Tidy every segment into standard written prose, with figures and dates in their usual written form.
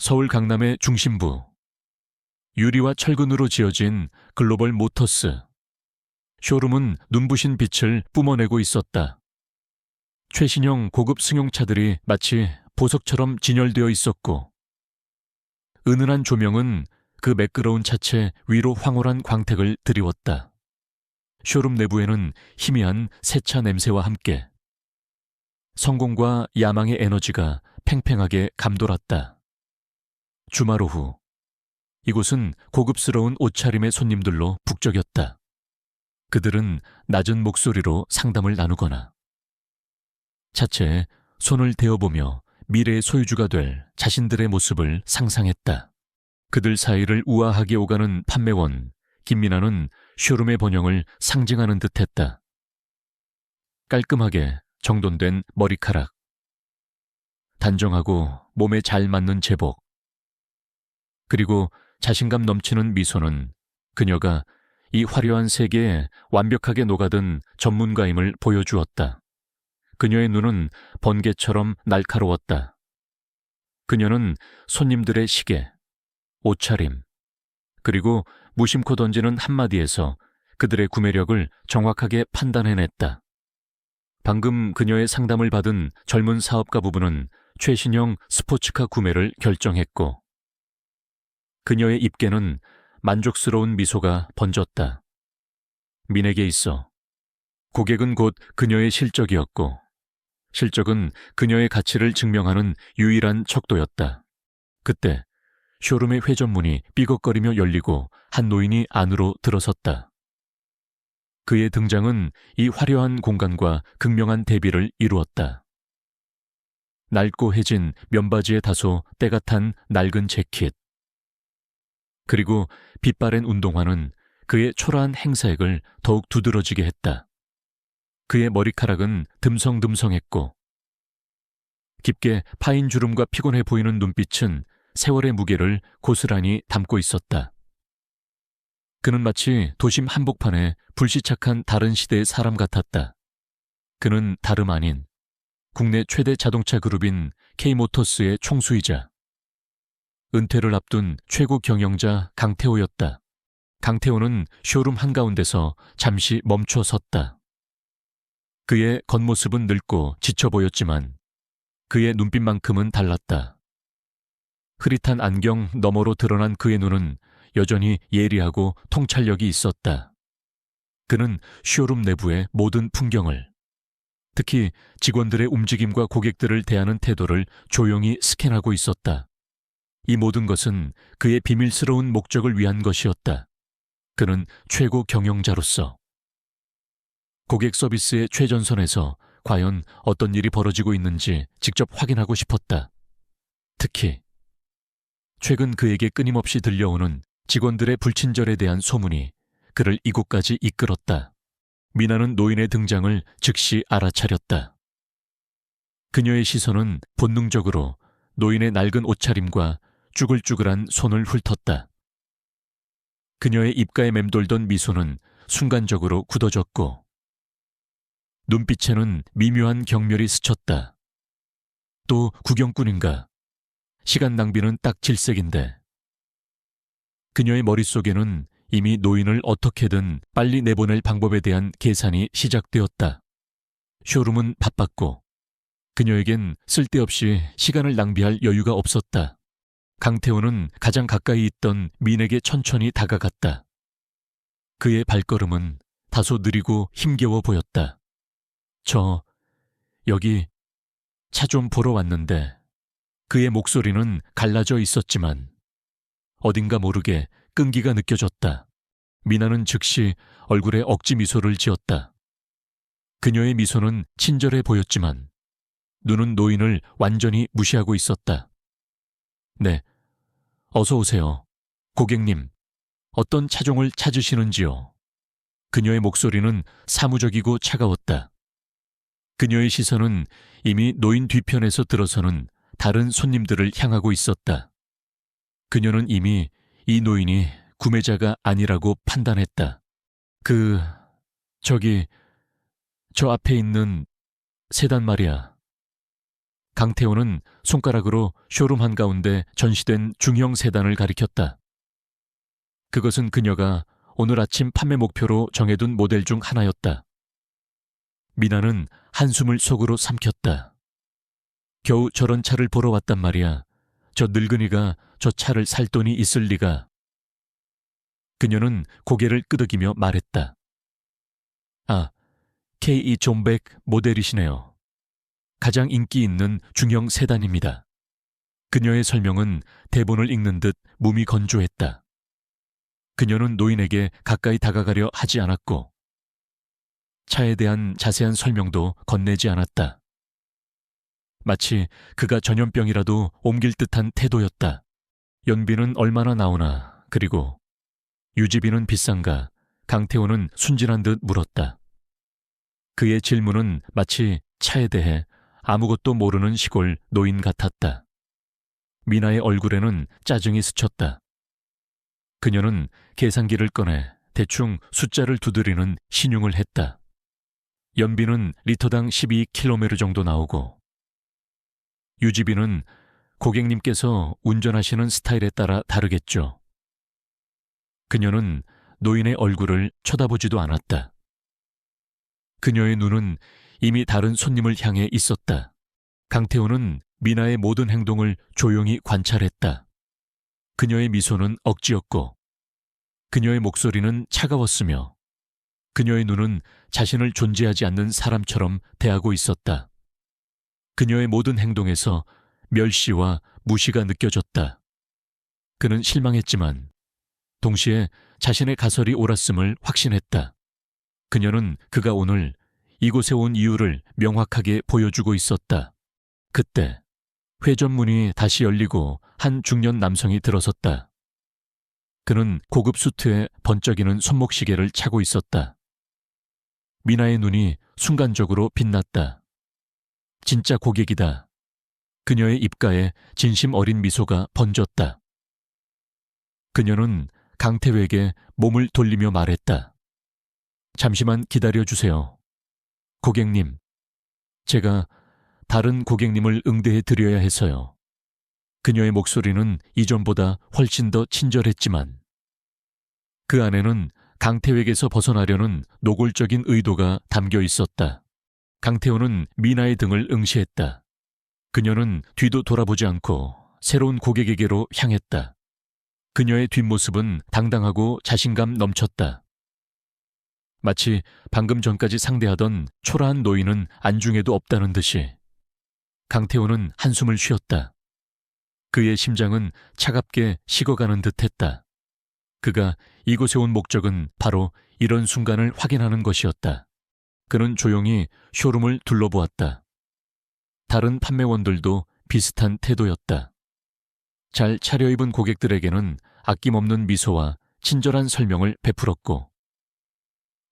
서울 강남의 중심부. 유리와 철근으로 지어진 글로벌 모터스. 쇼룸은 눈부신 빛을 뿜어내고 있었다. 최신형 고급 승용차들이 마치 보석처럼 진열되어 있었고, 은은한 조명은 그 매끄러운 차체 위로 황홀한 광택을 드리웠다. 쇼룸 내부에는 희미한 세차 냄새와 함께 성공과 야망의 에너지가 팽팽하게 감돌았다. 주말 오후, 이곳은 고급스러운 옷차림의 손님들로 북적였다. 그들은 낮은 목소리로 상담을 나누거나 차체에 손을 대어보며 미래의 소유주가 될 자신들의 모습을 상상했다. 그들 사이를 우아하게 오가는 판매원 김민아는 쇼룸의 번영을 상징하는 듯했다. 깔끔하게 정돈된 머리카락, 단정하고 몸에 잘 맞는 제복, 그리고 자신감 넘치는 미소는 그녀가 이 화려한 세계에 완벽하게 녹아든 전문가임을 보여주었다. 그녀의 눈은 번개처럼 날카로웠다. 그녀는 손님들의 시계, 옷차림, 그리고 무심코 던지는 한마디에서 그들의 구매력을 정확하게 판단해냈다. 방금 그녀의 상담을 받은 젊은 사업가 부부는 최신형 스포츠카 구매를 결정했고, 그녀의 입계는 만족스러운 미소가 번졌다. 민에게 있어 고객은 곧 그녀의 실적이었고, 실적은 그녀의 가치를 증명하는 유일한 척도였다. 그때 쇼룸의 회전문이 삐걱거리며 열리고 한 노인이 안으로 들어섰다. 그의 등장은 이 화려한 공간과 극명한 대비를 이루었다. 낡고 해진 면바지에 다소 때가 탄 낡은 재킷, 그리고 빛바랜 운동화는 그의 초라한 행사액을 더욱 두드러지게 했다. 그의 머리카락은 듬성듬성했고, 깊게 파인 주름과 피곤해 보이는 눈빛은 세월의 무게를 고스란히 담고 있었다. 그는 마치 도심 한복판에 불시착한 다른 시대의 사람 같았다. 그는 다름 아닌 국내 최대 자동차 그룹인 K모터스의 총수이자 은퇴를 앞둔 최고 경영자 강태호였다. 강태호는 쇼룸 한가운데서 잠시 멈춰 섰다. 그의 겉모습은 늙고 지쳐 보였지만 그의 눈빛만큼은 달랐다. 흐릿한 안경 너머로 드러난 그의 눈은 여전히 예리하고 통찰력이 있었다. 그는 쇼룸 내부의 모든 풍경을, 특히 직원들의 움직임과 고객들을 대하는 태도를 조용히 스캔하고 있었다. 이 모든 것은 그의 비밀스러운 목적을 위한 것이었다. 그는 최고 경영자로서 고객 서비스의 최전선에서 과연 어떤 일이 벌어지고 있는지 직접 확인하고 싶었다. 특히 최근 그에게 끊임없이 들려오는 직원들의 불친절에 대한 소문이 그를 이곳까지 이끌었다. 미나는 노인의 등장을 즉시 알아차렸다. 그녀의 시선은 본능적으로 노인의 낡은 옷차림과 쭈글쭈글한 손을 훑었다. 그녀의 입가에 맴돌던 미소는 순간적으로 굳어졌고, 눈빛에는 미묘한 경멸이 스쳤다. 또 구경꾼인가? 시간 낭비는 딱 질색인데. 그녀의 머릿속에는 이미 노인을 어떻게든 빨리 내보낼 방법에 대한 계산이 시작되었다. 쇼룸은 바빴고 그녀에겐 쓸데없이 시간을 낭비할 여유가 없었다. 강태호는 가장 가까이 있던 민에게 천천히 다가갔다. 그의 발걸음은 다소 느리고 힘겨워 보였다. 여기 차 좀 보러 왔는데. 그의 목소리는 갈라져 있었지만 어딘가 모르게 끈기가 느껴졌다. 미나는 즉시 얼굴에 억지 미소를 지었다. 그녀의 미소는 친절해 보였지만 눈은 노인을 완전히 무시하고 있었다. 네, 어서 오세요. 고객님, 어떤 차종을 찾으시는지요? 그녀의 목소리는 사무적이고 차가웠다. 그녀의 시선은 이미 노인 뒤편에서 들어서는 다른 손님들을 향하고 있었다. 그녀는 이미 이 노인이 구매자가 아니라고 판단했다. 저 앞에 있는 세단 말이야. 강태호는 손가락으로 쇼룸 한가운데 전시된 중형 세단을 가리켰다. 그것은 그녀가 오늘 아침 판매 목표로 정해둔 모델 중 하나였다. 미나는 한숨을 속으로 삼켰다. 겨우 저런 차를 보러 왔단 말이야. 저 늙은이가 저 차를 살 돈이 있을 리가. 그녀는 고개를 끄덕이며 말했다. 아, K.E. 존백 모델이시네요. 가장 인기 있는 중형 세단입니다. 그녀의 설명은 대본을 읽는 듯 몸이 건조했다. 그녀는 노인에게 가까이 다가가려 하지 않았고 차에 대한 자세한 설명도 건네지 않았다. 마치 그가 전염병이라도 옮길 듯한 태도였다. 연비는 얼마나 나오나, 그리고 유지비는 비싼가? 강태호는 순진한 듯 물었다. 그의 질문은 마치 차에 대해 아무것도 모르는 시골 노인 같았다. 미나의 얼굴에는 짜증이 스쳤다. 그녀는 계산기를 꺼내 대충 숫자를 두드리는 신용을 했다. 연비는 리터당 12km 정도 나오고 유지비는 고객님께서 운전하시는 스타일에 따라 다르겠죠. 그녀는 노인의 얼굴을 쳐다보지도 않았다. 그녀의 눈은 이미 다른 손님을 향해 있었다. 강태호는 미나의 모든 행동을 조용히 관찰했다. 그녀의 미소는 억지였고 그녀의 목소리는 차가웠으며 그녀의 눈은 자신을 존재하지 않는 사람처럼 대하고 있었다. 그녀의 모든 행동에서 멸시와 무시가 느껴졌다. 그는 실망했지만 동시에 자신의 가설이 옳았음을 확신했다. 그녀는 그가 오늘 이곳에 온 이유를 명확하게 보여주고 있었다. 그때 회전문이 다시 열리고 한 중년 남성이 들어섰다. 그는 고급 수트에 번쩍이는 손목시계를 차고 있었다. 미나의 눈이 순간적으로 빛났다. 진짜 고객이다. 그녀의 입가에 진심 어린 미소가 번졌다. 그녀는 강태호에게 몸을 돌리며 말했다. 잠시만 기다려주세요. 고객님, 제가 다른 고객님을 응대해 드려야 해서요. 그녀의 목소리는 이전보다 훨씬 더 친절했지만 그 안에는 강태호에게서 벗어나려는 노골적인 의도가 담겨 있었다. 강태호는 미나의 등을 응시했다. 그녀는 뒤도 돌아보지 않고 새로운 고객에게로 향했다. 그녀의 뒷모습은 당당하고 자신감 넘쳤다. 마치 방금 전까지 상대하던 초라한 노인은 안중에도 없다는 듯이. 강태호는 한숨을 쉬었다. 그의 심장은 차갑게 식어가는 듯했다. 그가 이곳에 온 목적은 바로 이런 순간을 확인하는 것이었다. 그는 조용히 쇼룸을 둘러보았다. 다른 판매원들도 비슷한 태도였다. 잘 차려입은 고객들에게는 아낌없는 미소와 친절한 설명을 베풀었고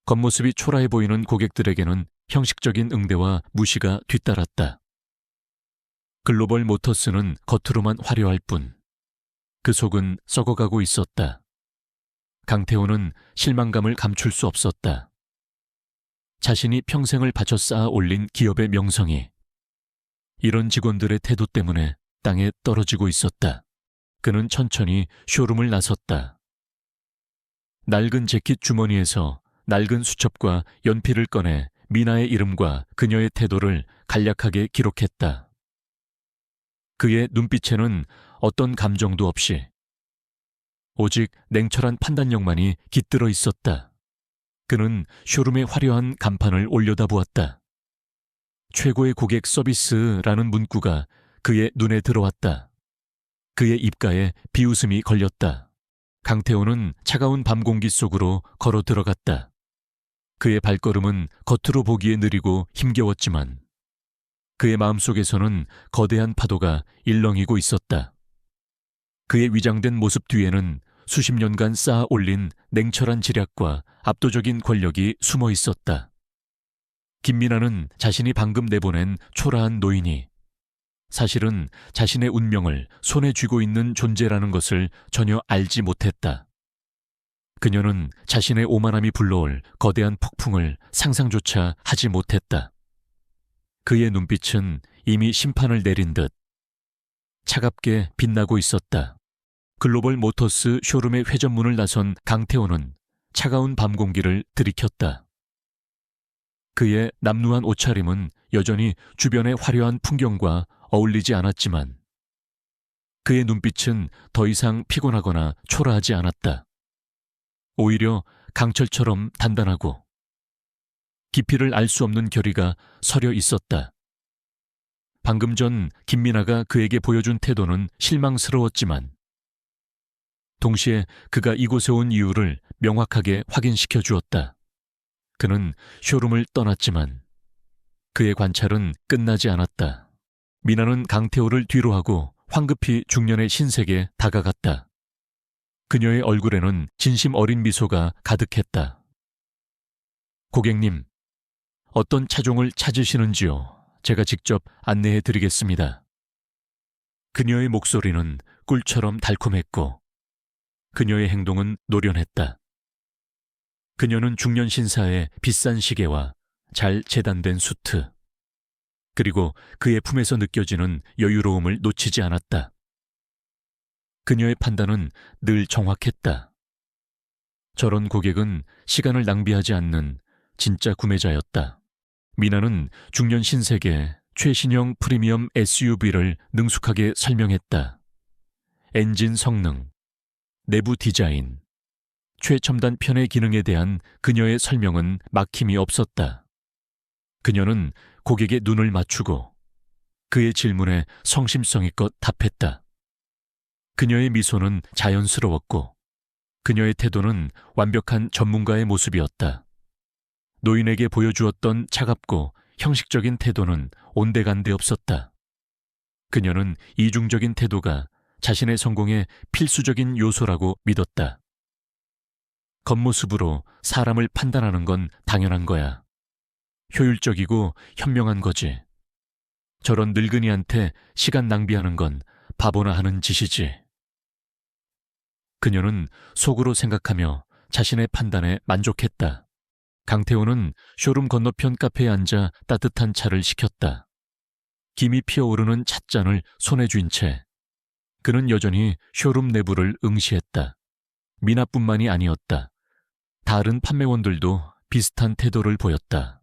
겉모습이 초라해 보이는 고객들에게는 형식적인 응대와 무시가 뒤따랐다. 글로벌 모터스는 겉으로만 화려할 뿐 그 속은 썩어가고 있었다. 강태호는 실망감을 감출 수 없었다. 자신이 평생을 바쳐 쌓아 올린 기업의 명성이 이런 직원들의 태도 때문에 땅에 떨어지고 있었다. 그는 천천히 쇼룸을 나섰다. 낡은 재킷 주머니에서 낡은 수첩과 연필을 꺼내 미나의 이름과 그녀의 태도를 간략하게 기록했다. 그의 눈빛에는 어떤 감정도 없이 오직 냉철한 판단력만이 깃들어 있었다. 그는 쇼룸의 화려한 간판을 올려다보았다. 최고의 고객 서비스라는 문구가 그의 눈에 들어왔다. 그의 입가에 비웃음이 걸렸다. 강태호는 차가운 밤 공기 속으로 걸어 들어갔다. 그의 발걸음은 겉으로 보기에 느리고 힘겨웠지만 그의 마음속에서는 거대한 파도가 일렁이고 있었다. 그의 위장된 모습 뒤에는 수십 년간 쌓아 올린 냉철한 지략과 압도적인 권력이 숨어 있었다. 김미나는 자신이 방금 내보낸 초라한 노인이 사실은 자신의 운명을 손에 쥐고 있는 존재라는 것을 전혀 알지 못했다. 그녀는 자신의 오만함이 불러올 거대한 폭풍을 상상조차 하지 못했다. 그의 눈빛은 이미 심판을 내린 듯 차갑게 빛나고 있었다. 글로벌 모터스 쇼룸의 회전문을 나선 강태호는 차가운 밤 공기를 들이켰다. 그의 남루한 옷차림은 여전히 주변의 화려한 풍경과 어울리지 않았지만 그의 눈빛은 더 이상 피곤하거나 초라하지 않았다. 오히려 강철처럼 단단하고 깊이를 알 수 없는 결의가 서려 있었다. 방금 전 김민아가 그에게 보여준 태도는 실망스러웠지만 동시에 그가 이곳에 온 이유를 명확하게 확인시켜 주었다. 그는 쇼룸을 떠났지만 그의 관찰은 끝나지 않았다. 미나는 강태호를 뒤로하고 황급히 중년의 신세에 다가갔다. 그녀의 얼굴에는 진심 어린 미소가 가득했다. 고객님, 어떤 차종을 찾으시는지요? 제가 직접 안내해 드리겠습니다. 그녀의 목소리는 꿀처럼 달콤했고 그녀의 행동은 노련했다. 그녀는 중년 신사의 비싼 시계와 잘 재단된 수트, 그리고 그의 품에서 느껴지는 여유로움을 놓치지 않았다. 그녀의 판단은 늘 정확했다. 저런 고객은 시간을 낭비하지 않는 진짜 구매자였다. 미나는 중년 신세계 최신형 프리미엄 SUV를 능숙하게 설명했다. 엔진 성능, 내부 디자인, 최첨단 편의 기능에 대한 그녀의 설명은 막힘이 없었다. 그녀는 고객의 눈을 맞추고 그의 질문에 성심성의껏 답했다. 그녀의 미소는 자연스러웠고 그녀의 태도는 완벽한 전문가의 모습이었다. 노인에게 보여주었던 차갑고 형식적인 태도는 온데간데 없었다. 그녀는 이중적인 태도가 자신의 성공의 필수적인 요소라고 믿었다. 겉모습으로 사람을 판단하는 건 당연한 거야. 효율적이고 현명한 거지. 저런 늙은이한테 시간 낭비하는 건 바보나 하는 짓이지. 그녀는 속으로 생각하며 자신의 판단에 만족했다. 강태호는 쇼룸 건너편 카페에 앉아 따뜻한 차를 시켰다. 김이 피어오르는 찻잔을 손에 쥔 채 그는 여전히 쇼룸 내부를 응시했다. 미나뿐만이 아니었다. 다른 판매원들도 비슷한 태도를 보였다.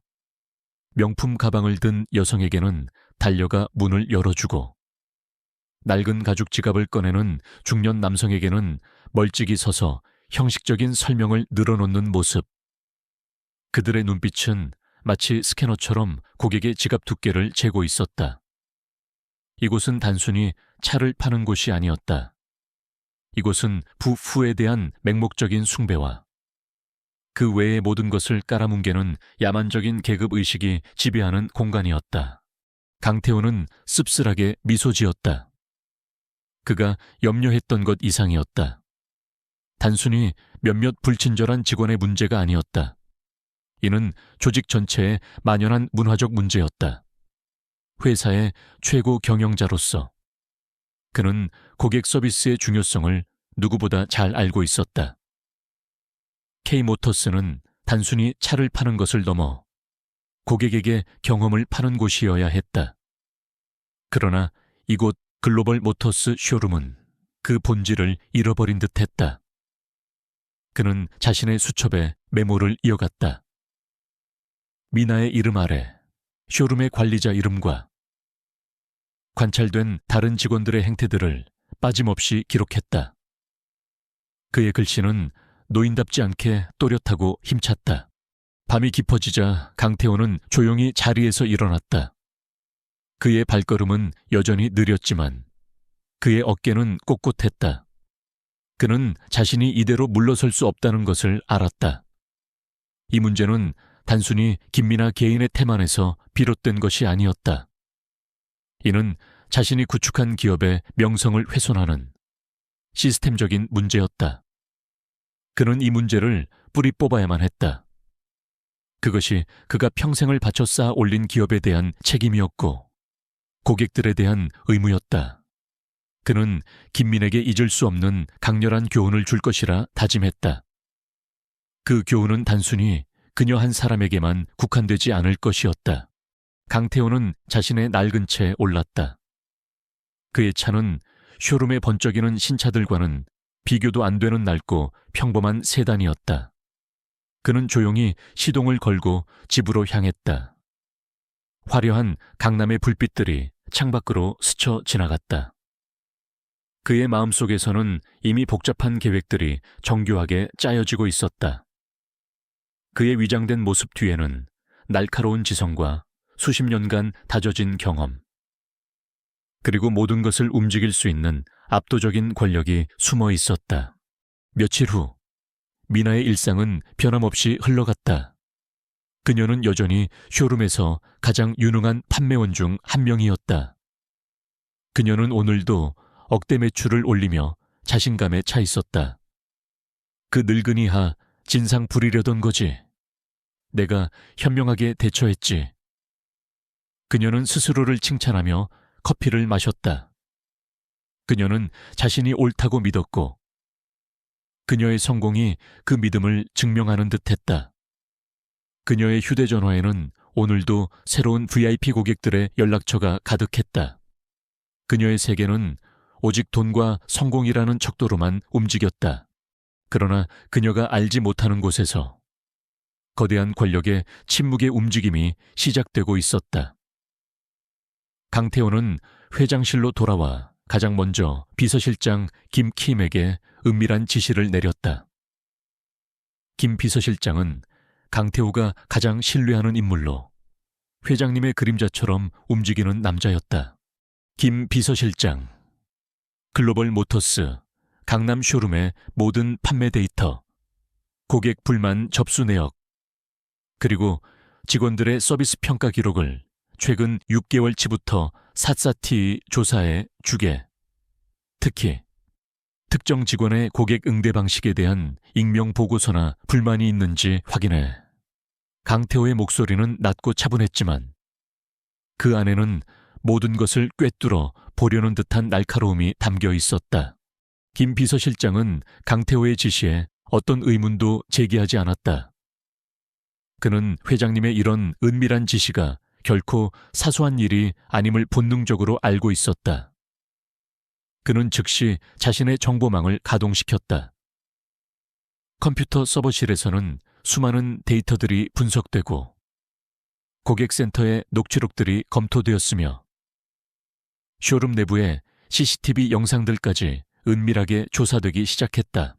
명품 가방을 든 여성에게는 달려가 문을 열어주고 낡은 가죽 지갑을 꺼내는 중년 남성에게는 멀찍이 서서 형식적인 설명을 늘어놓는 모습. 그들의 눈빛은 마치 스캐너처럼 고객의 지갑 두께를 재고 있었다. 이곳은 단순히 차를 파는 곳이 아니었다. 이곳은 부후에 대한 맹목적인 숭배와 그 외의 모든 것을 깔아뭉개는 야만적인 계급의식이 지배하는 공간이었다. 강태호는 씁쓸하게 미소 지었다. 그가 염려했던 것 이상이었다. 단순히 몇몇 불친절한 직원의 문제가 아니었다. 이는 조직 전체의 만연한 문화적 문제였다. 회사의 최고 경영자로서 그는 고객 서비스의 중요성을 누구보다 잘 알고 있었다. K모터스는 단순히 차를 파는 것을 넘어 고객에게 경험을 파는 곳이어야 했다. 그러나 이곳 글로벌 모터스 쇼룸은 그 본질을 잃어버린 듯했다. 그는 자신의 수첩에 메모를 이어갔다. 미나의 이름 아래 쇼룸의 관리자 이름과 관찰된 다른 직원들의 행태들을 빠짐없이 기록했다. 그의 글씨는 노인답지 않게 또렷하고 힘찼다. 밤이 깊어지자 강태호는 조용히 자리에서 일어났다. 그의 발걸음은 여전히 느렸지만 그의 어깨는 꼿꼿했다. 그는 자신이 이대로 물러설 수 없다는 것을 알았다. 이 문제는 단순히 김민아 개인의 태만에서 비롯된 것이 아니었다. 이는 자신이 구축한 기업의 명성을 훼손하는 시스템적인 문제였다. 그는 이 문제를 뿌리 뽑아야만 했다. 그것이 그가 평생을 바쳐 쌓아 올린 기업에 대한 책임이었고 고객들에 대한 의무였다. 그는 김민에게 잊을 수 없는 강렬한 교훈을 줄 것이라 다짐했다. 그 교훈은 단순히 그녀 한 사람에게만 국한되지 않을 것이었다. 강태호는 자신의 낡은 채에 올랐다. 그의 차는 쇼룸에 번쩍이는 신차들과는 비교도 안 되는 낡고 평범한 세단이었다. 그는 조용히 시동을 걸고 집으로 향했다. 화려한 강남의 불빛들이 창밖으로 스쳐 지나갔다. 그의 마음속에서는 이미 복잡한 계획들이 정교하게 짜여지고 있었다. 그의 위장된 모습 뒤에는 날카로운 지성과 수십 년간 다져진 경험, 그리고 모든 것을 움직일 수 있는 압도적인 권력이 숨어 있었다. 며칠 후, 미나의 일상은 변함없이 흘러갔다. 그녀는 여전히 쇼룸에서 가장 유능한 판매원 중 한 명이었다. 그녀는 오늘도 억대 매출을 올리며 자신감에 차 있었다. 그 늙은이하 진상 부리려던 거지. 내가 현명하게 대처했지. 그녀는 스스로를 칭찬하며 커피를 마셨다. 그녀는 자신이 옳다고 믿었고 그녀의 성공이 그 믿음을 증명하는 듯했다. 그녀의 휴대전화에는 오늘도 새로운 VIP 고객들의 연락처가 가득했다. 그녀의 세계는 오직 돈과 성공이라는 척도로만 움직였다. 그러나 그녀가 알지 못하는 곳에서 거대한 권력의 침묵의 움직임이 시작되고 있었다. 강태호는 회장실로 돌아와 가장 먼저 비서실장 김킴에게 은밀한 지시를 내렸다. 김 비서실장은 강태호가 가장 신뢰하는 인물로 회장님의 그림자처럼 움직이는 남자였다. 김 비서실장, 글로벌 모터스 강남 쇼룸의 모든 판매 데이터, 고객 불만 접수 내역, 그리고 직원들의 서비스 평가 기록을 최근 6개월치부터 샅샅이 조사해 주게. 특히 특정 직원의 고객 응대 방식에 대한 익명 보고서나 불만이 있는지 확인해. 강태호의 목소리는 낮고 차분했지만 그 안에는 모든 것을 꿰뚫어 보려는 듯한 날카로움이 담겨 있었다. 김 비서실장은 강태호의 지시에 어떤 의문도 제기하지 않았다. 그는 회장님의 이런 은밀한 지시가 결코 사소한 일이 아님을 본능적으로 알고 있었다. 그는 즉시 자신의 정보망을 가동시켰다. 컴퓨터 서버실에서는 수많은 데이터들이 분석되고 고객센터의 녹취록들이 검토되었으며 쇼룸 내부의 CCTV 영상들까지 은밀하게 조사되기 시작했다.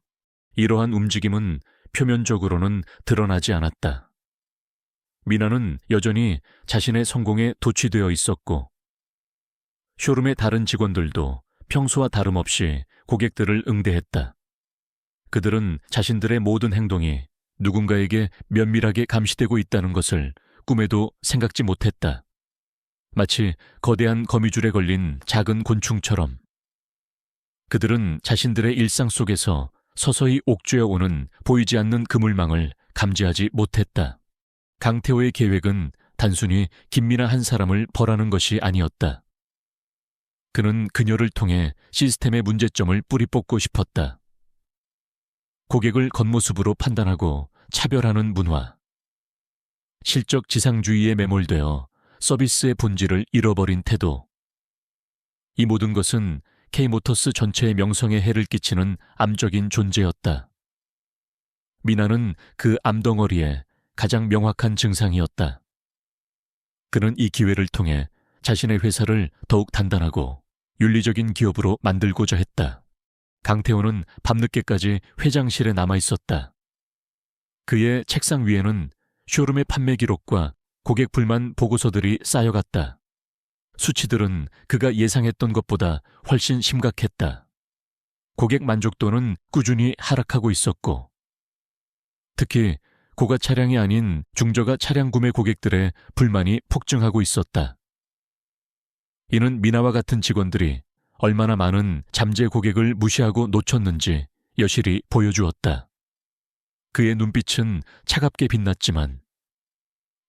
이러한 움직임은 표면적으로는 드러나지 않았다. 미나는 여전히 자신의 성공에 도취되어 있었고 쇼룸의 다른 직원들도 평소와 다름없이 고객들을 응대했다. 그들은 자신들의 모든 행동이 누군가에게 면밀하게 감시되고 있다는 것을 꿈에도 생각지 못했다. 마치 거대한 거미줄에 걸린 작은 곤충처럼 그들은 자신들의 일상 속에서 서서히 옥죄어 오는 보이지 않는 그물망을 감지하지 못했다. 강태호의 계획은 단순히 김미나 한 사람을 벌하는 것이 아니었다. 그는 그녀를 통해 시스템의 문제점을 뿌리 뽑고 싶었다. 고객을 겉모습으로 판단하고 차별하는 문화, 실적 지상주의에 매몰되어 서비스의 본질을 잃어버린 태도. 이 모든 것은 K모터스 전체의 명성에 해를 끼치는 암적인 존재였다. 미나는 그 암덩어리에 가장 명확한 증상이었다. 그는 이 기회를 통해 자신의 회사를 더욱 단단하고 윤리적인 기업으로 만들고자 했다. 강태호는 밤늦게까지 회장실에 남아 있었다. 그의 책상 위에는 쇼룸의 판매 기록과 고객 불만 보고서들이 쌓여갔다. 수치들은 그가 예상했던 것보다 훨씬 심각했다. 고객 만족도는 꾸준히 하락하고 있었고, 특히 고가 차량이 아닌 중저가 차량 구매 고객들의 불만이 폭증하고 있었다. 이는 미나와 같은 직원들이 얼마나 많은 잠재 고객을 무시하고 놓쳤는지 여실히 보여주었다. 그의 눈빛은 차갑게 빛났지만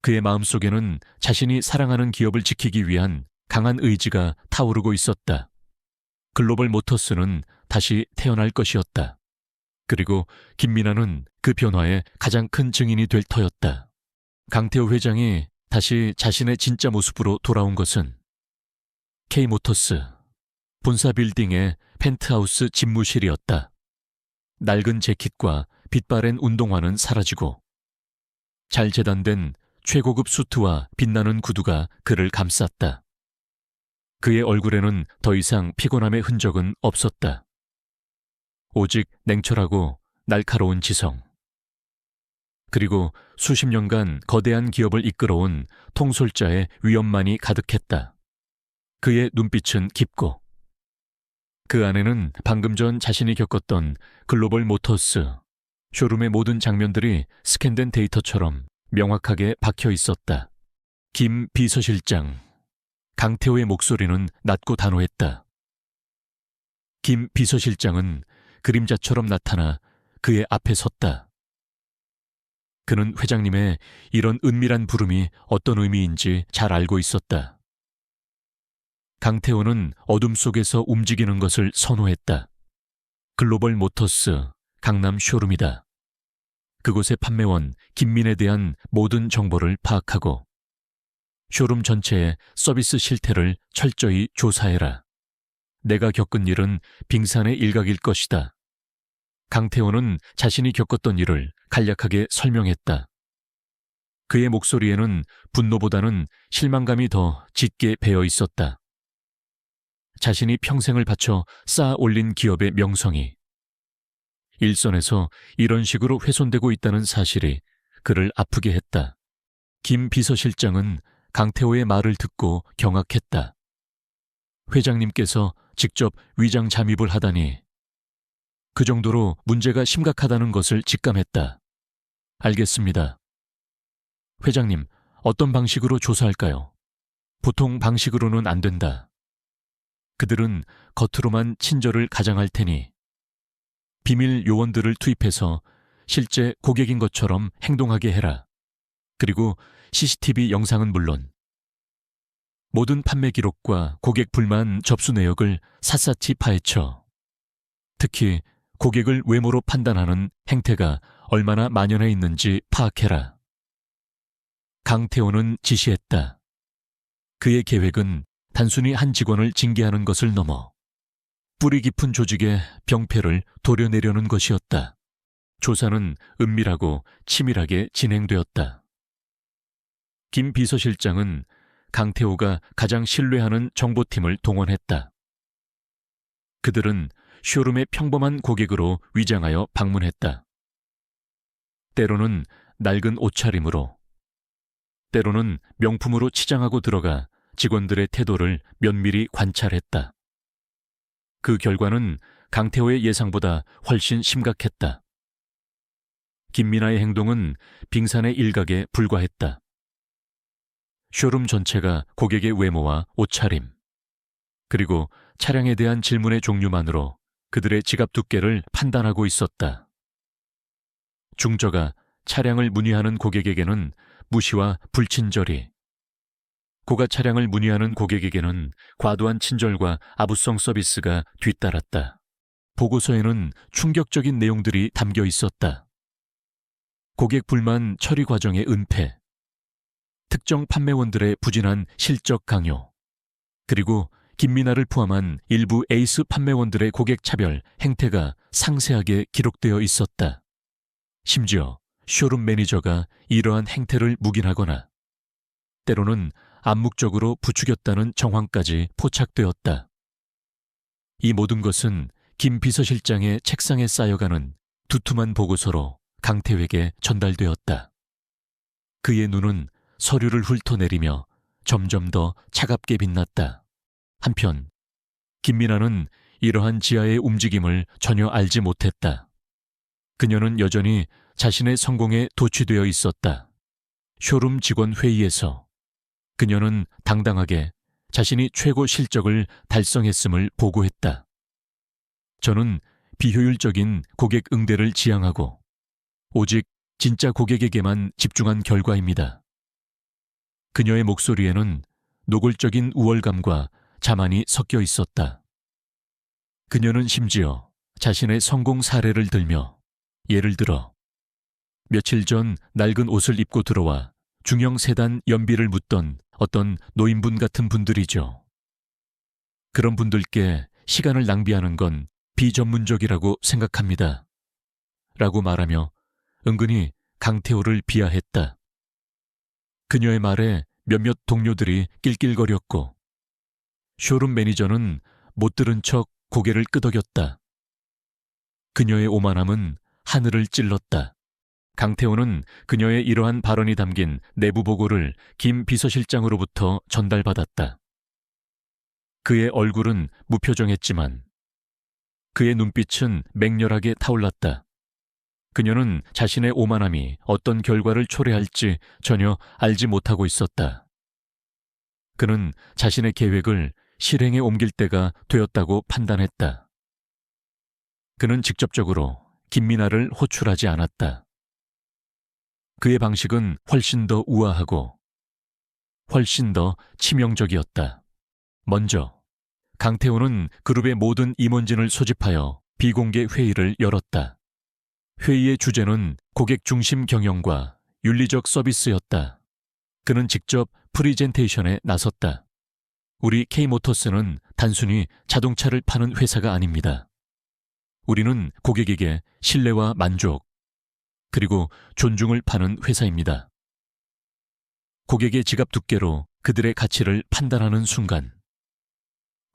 그의 마음속에는 자신이 사랑하는 기업을 지키기 위한 강한 의지가 타오르고 있었다. 글로벌 모터스는 다시 태어날 것이었다. 그리고 김미나는 그 변화의 가장 큰 증인이 될 터였다. 강태호 회장이 다시 자신의 진짜 모습으로 돌아온 것은 K모터스 본사 빌딩의 펜트하우스 집무실이었다. 낡은 재킷과 빛바랜 운동화는 사라지고 잘 재단된 최고급 수트와 빛나는 구두가 그를 감쌌다. 그의 얼굴에는 더 이상 피곤함의 흔적은 없었다. 오직 냉철하고 날카로운 지성. 그리고 수십 년간 거대한 기업을 이끌어온 통솔자의 위엄만이 가득했다. 그의 눈빛은 깊고 그 안에는 방금 전 자신이 겪었던 글로벌 모터스 쇼룸의 모든 장면들이 스캔된 데이터처럼 명확하게 박혀 있었다. 김 비서실장. 강태호의 목소리는 낮고 단호했다. 김 비서실장은 그림자처럼 나타나 그의 앞에 섰다. 그는 회장님의 이런 은밀한 부름이 어떤 의미인지 잘 알고 있었다. 강태호는 어둠 속에서 움직이는 것을 선호했다. 글로벌 모터스 강남 쇼룸이다. 그곳의 판매원 김민에 대한 모든 정보를 파악하고 쇼룸 전체의 서비스 실태를 철저히 조사해라. 내가 겪은 일은 빙산의 일각일 것이다. 강태호는 자신이 겪었던 일을 간략하게 설명했다. 그의 목소리에는 분노보다는 실망감이 더 짙게 배어 있었다. 자신이 평생을 바쳐 쌓아 올린 기업의 명성이 일선에서 이런 식으로 훼손되고 있다는 사실이 그를 아프게 했다. 김 비서실장은 강태호의 말을 듣고 경악했다. 회장님께서 직접 위장 잠입을 하다니 그 정도로 문제가 심각하다는 것을 직감했다. 알겠습니다. 회장님, 어떤 방식으로 조사할까요? 보통 방식으로는 안 된다. 그들은 겉으로만 친절을 가장할 테니 비밀 요원들을 투입해서 실제 고객인 것처럼 행동하게 해라. 그리고 CCTV 영상은 물론 모든 판매 기록과 고객 불만 접수 내역을 샅샅이 파헤쳐. 특히 고객을 외모로 판단하는 행태가 얼마나 만연해 있는지 파악해라. 강태호는 지시했다. 그의 계획은 단순히 한 직원을 징계하는 것을 넘어 뿌리 깊은 조직의 병폐를 도려내려는 것이었다. 조사는 은밀하고 치밀하게 진행되었다. 김 비서실장은 강태호가 가장 신뢰하는 정보팀을 동원했다. 그들은 쇼룸의 평범한 고객으로 위장하여 방문했다. 때로는 낡은 옷차림으로, 때로는 명품으로 치장하고 들어가 직원들의 태도를 면밀히 관찰했다. 그 결과는 강태호의 예상보다 훨씬 심각했다. 김민아의 행동은 빙산의 일각에 불과했다. 쇼룸 전체가 고객의 외모와 옷차림, 그리고 차량에 대한 질문의 종류만으로 그들의 지갑 두께를 판단하고 있었다. 중저가 차량을 문의하는 고객에게는 무시와 불친절이, 고가 차량을 문의하는 고객에게는 과도한 친절과 아부성 서비스가 뒤따랐다. 보고서에는 충격적인 내용들이 담겨 있었다. 고객 불만 처리 과정의 은폐, 특정 판매원들의 부진한 실적 강요, 그리고 김민아를 포함한 일부 에이스 판매원들의 고객 차별 행태가 상세하게 기록되어 있었다. 심지어 쇼룸 매니저가 이러한 행태를 묵인하거나 때로는 암묵적으로 부추겼다는 정황까지 포착되었다. 이 모든 것은 김 비서실장의 책상에 쌓여가는 두툼한 보고서로 강태호에게 전달되었다. 그의 눈은 서류를 훑어내리며 점점 더 차갑게 빛났다. 한편 김민아는 이러한 지하의 움직임을 전혀 알지 못했다. 그녀는 여전히 자신의 성공에 도취되어 있었다. 쇼룸 직원 회의에서 그녀는 당당하게 자신이 최고 실적을 달성했음을 보고했다. 저는 비효율적인 고객 응대를 지향하고 오직 진짜 고객에게만 집중한 결과입니다. 그녀의 목소리에는 노골적인 우월감과 자만이 섞여 있었다. 그녀는 심지어 자신의 성공 사례를 들며 예를 들어 며칠 전 낡은 옷을 입고 들어와 중형 세단 연비를 묻던 어떤 노인분 같은 분들이죠. 그런 분들께 시간을 낭비하는 건 비전문적이라고 생각합니다. 라고 말하며 은근히 강태호를 비하했다. 그녀의 말에 몇몇 동료들이 낄낄거렸고 쇼룸 매니저는 못 들은 척 고개를 끄덕였다. 그녀의 오만함은 하늘을 찔렀다. 강태호는 그녀의 이러한 발언이 담긴 내부 보고를 김 비서실장으로부터 전달받았다. 그의 얼굴은 무표정했지만 그의 눈빛은 맹렬하게 타올랐다. 그녀는 자신의 오만함이 어떤 결과를 초래할지 전혀 알지 못하고 있었다. 그는 자신의 계획을 실행에 옮길 때가 되었다고 판단했다. 그는 직접적으로 김미나를 호출하지 않았다. 그의 방식은 훨씬 더 우아하고 훨씬 더 치명적이었다. 먼저 강태호는 그룹의 모든 임원진을 소집하여 비공개 회의를 열었다. 회의의 주제는 고객 중심 경영과 윤리적 서비스였다. 그는 직접 프리젠테이션에 나섰다. 우리 K모터스는 단순히 자동차를 파는 회사가 아닙니다. 우리는 고객에게 신뢰와 만족, 그리고 존중을 파는 회사입니다. 고객의 지갑 두께로 그들의 가치를 판단하는 순간,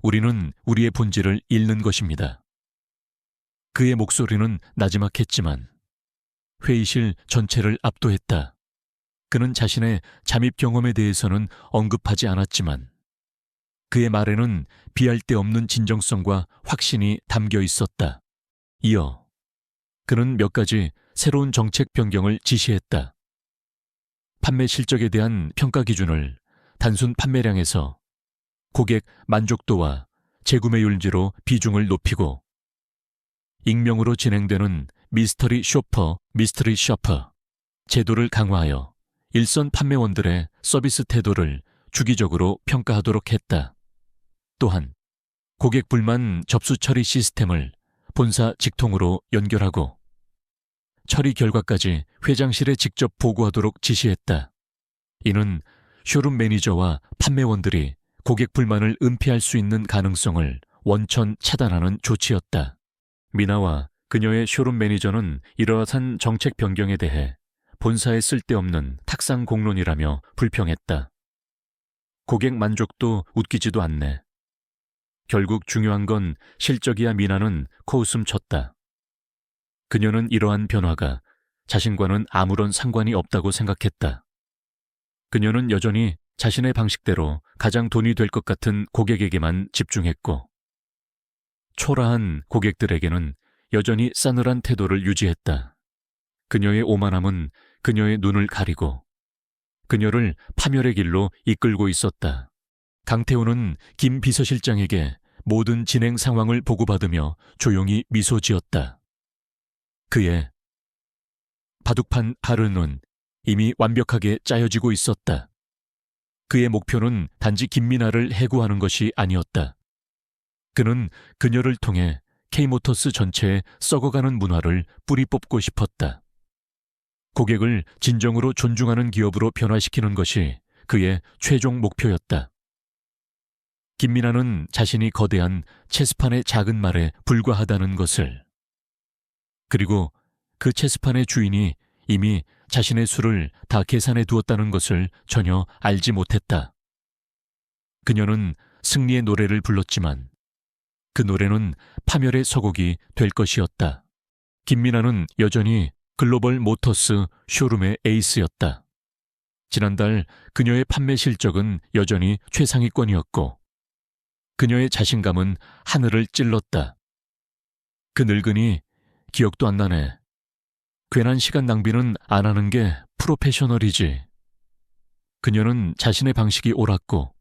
우리는 우리의 본질을 잃는 것입니다. 그의 목소리는 나지막했지만 회의실 전체를 압도했다. 그는 자신의 잠입 경험에 대해서는 언급하지 않았지만 그의 말에는 비할 데 없는 진정성과 확신이 담겨 있었다. 이어 그는 몇 가지 새로운 정책 변경을 지시했다. 판매 실적에 대한 평가 기준을 단순 판매량에서 고객 만족도와 재구매율지로 비중을 높이고 익명으로 진행되는 미스터리 셔퍼 제도를 강화하여 일선 판매원들의 서비스 태도를 주기적으로 평가하도록 했다. 또한 고객 불만 접수 처리 시스템을 본사 직통으로 연결하고 처리 결과까지 회장실에 직접 보고하도록 지시했다. 이는 쇼룸 매니저와 판매원들이 고객 불만을 은폐할 수 있는 가능성을 원천 차단하는 조치였다. 미나와 그녀의 쇼룸 매니저는 이러한 정책 변경에 대해 본사에 쓸데없는 탁상 공론이라며 불평했다. 고객 만족도 웃기지도 않네. 결국 중요한 건 실적이야. 미나는 코웃음 쳤다. 그녀는 이러한 변화가 자신과는 아무런 상관이 없다고 생각했다. 그녀는 여전히 자신의 방식대로 가장 돈이 될 것 같은 고객에게만 집중했고 초라한 고객들에게는 여전히 싸늘한 태도를 유지했다. 그녀의 오만함은 그녀의 눈을 가리고 그녀를 파멸의 길로 이끌고 있었다. 강태호는 김 비서실장에게 모든 진행 상황을 보고받으며 조용히 미소 지었다. 그의 바둑판 가르는 이미 완벽하게 짜여지고 있었다. 그의 목표는 단지 김미나를 해고하는 것이 아니었다. 그는 그녀를 통해 K모터스 전체에 썩어가는 문화를 뿌리 뽑고 싶었다. 고객을 진정으로 존중하는 기업으로 변화시키는 것이 그의 최종 목표였다. 김미나는 자신이 거대한 체스판의 작은 말에 불과하다는 것을, 그리고 그 체스판의 주인이 이미 자신의 수를 다 계산해 두었다는 것을 전혀 알지 못했다. 그녀는 승리의 노래를 불렀지만 그 노래는 파멸의 서곡이 될 것이었다. 김미나는 여전히 글로벌 모터스 쇼룸의 에이스였다. 지난달 그녀의 판매 실적은 여전히 최상위권이었고 그녀의 자신감은 하늘을 찔렀다. 그 늙은이 기억도 안 나네. 괜한 시간 낭비는 안 하는 게 프로페셔널이지. 그녀는 자신의 방식이 옳았고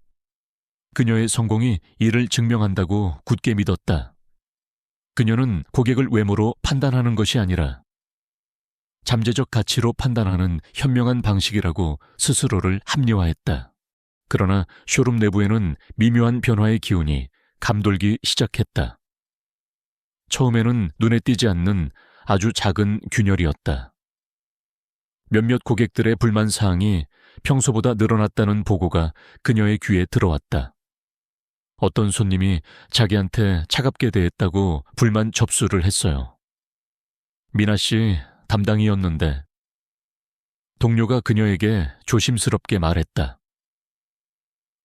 그녀의 성공이 이를 증명한다고 굳게 믿었다. 그녀는 고객을 외모로 판단하는 것이 아니라 잠재적 가치로 판단하는 현명한 방식이라고 스스로를 합리화했다. 그러나 쇼룸 내부에는 미묘한 변화의 기운이 감돌기 시작했다. 처음에는 눈에 띄지 않는 아주 작은 균열이었다. 몇몇 고객들의 불만 사항이 평소보다 늘어났다는 보고가 그녀의 귀에 들어왔다. 어떤 손님이 자기한테 차갑게 대했다고 불만 접수를 했어요. 미나 씨 담당이었는데. 동료가 그녀에게 조심스럽게 말했다.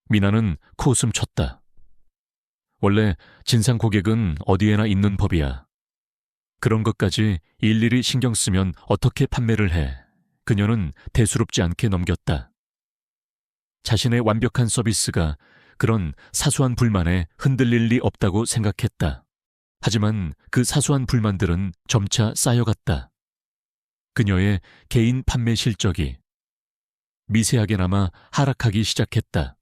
미나는 코웃음 쳤다. 원래 진상 고객은 어디에나 있는 법이야. 그런 것까지 일일이 신경 쓰면 어떻게 판매를 해. 그녀는 대수롭지 않게 넘겼다. 자신의 완벽한 서비스가 그런 사소한 불만에 흔들릴 리 없다고 생각했다. 하지만 그 사소한 불만들은 점차 쌓여갔다. 그녀의 개인 판매 실적이 미세하게나마 하락하기 시작했다.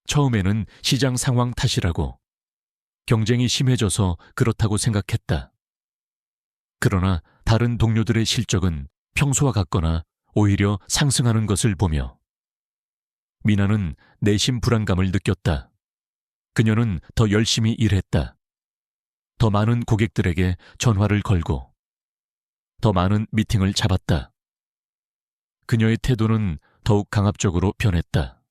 처음에는 시장 상황 탓이라고, 경쟁이 심해져서 그렇다고 생각했다. 그러나 다른 동료들의 실적은 평소와 같거나 오히려 상승하는 것을 보며 미나는 내심 불안감을 느꼈다. 그녀는 더 열심히 일했다. 더 많은 고객들에게 전화를 걸고 더 많은 미팅을 잡았다. 그녀의 태도는 더욱 강압적으로 변했다.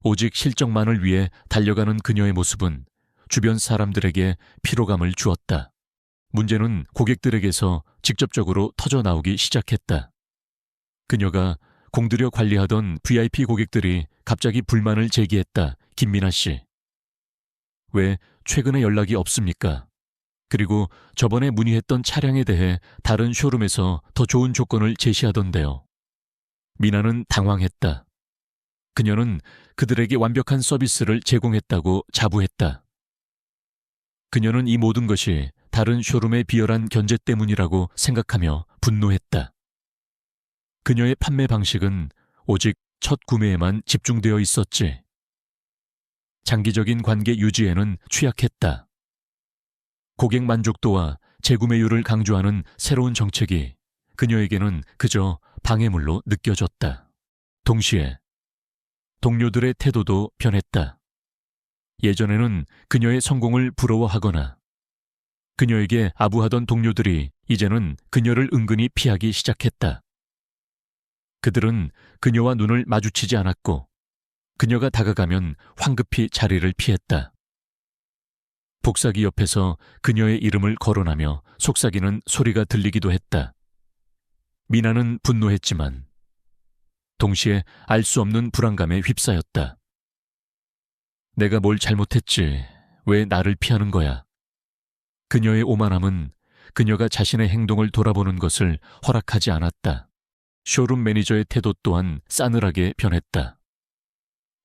오직 실적만을 위해 달려가는 그녀의 모습은 주변 사람들에게 피로감을 주었다. 문제는 고객들에게서 직접적으로 터져나오기 시작했다. 그녀가 공들여 관리하던 VIP 고객들이 갑자기 불만을 제기했다. 김미나 씨. 왜 최근에 연락이 없습니까? 그리고 저번에 문의했던 차량에 대해 다른 쇼룸에서 더 좋은 조건을 제시하던데요. 미나는 당황했다. 그녀는 그들에게 완벽한 서비스를 제공했다고 자부했다. 그녀는 이 모든 것이 다른 쇼룸의 비열한 견제 때문이라고 생각하며 분노했다. 그녀의 판매 방식은 오직 첫 구매에만 집중되어 있었지. 장기적인 관계 유지에는 취약했다. 고객 만족도와 재구매율을 강조하는 새로운 정책이 그녀에게는 그저 방해물로 느껴졌다. 동시에 동료들의 태도도 변했다. 예전에는 그녀의 성공을 부러워하거나 그녀에게 아부하던 동료들이 이제는 그녀를 은근히 피하기 시작했다. 그들은 그녀와 눈을 마주치지 않았고 그녀가 다가가면 황급히 자리를 피했다. 복사기 옆에서 그녀의 이름을 거론하며 속삭이는 소리가 들리기도 했다. 미나는 분노했지만 동시에 알 수 없는 불안감에 휩싸였다. 내가 뭘 잘못했지? 왜 나를 피하는 거야? 그녀의 오만함은 그녀가 자신의 행동을 돌아보는 것을 허락하지 않았다. 쇼룸 매니저의 태도 또한 싸늘하게 변했다.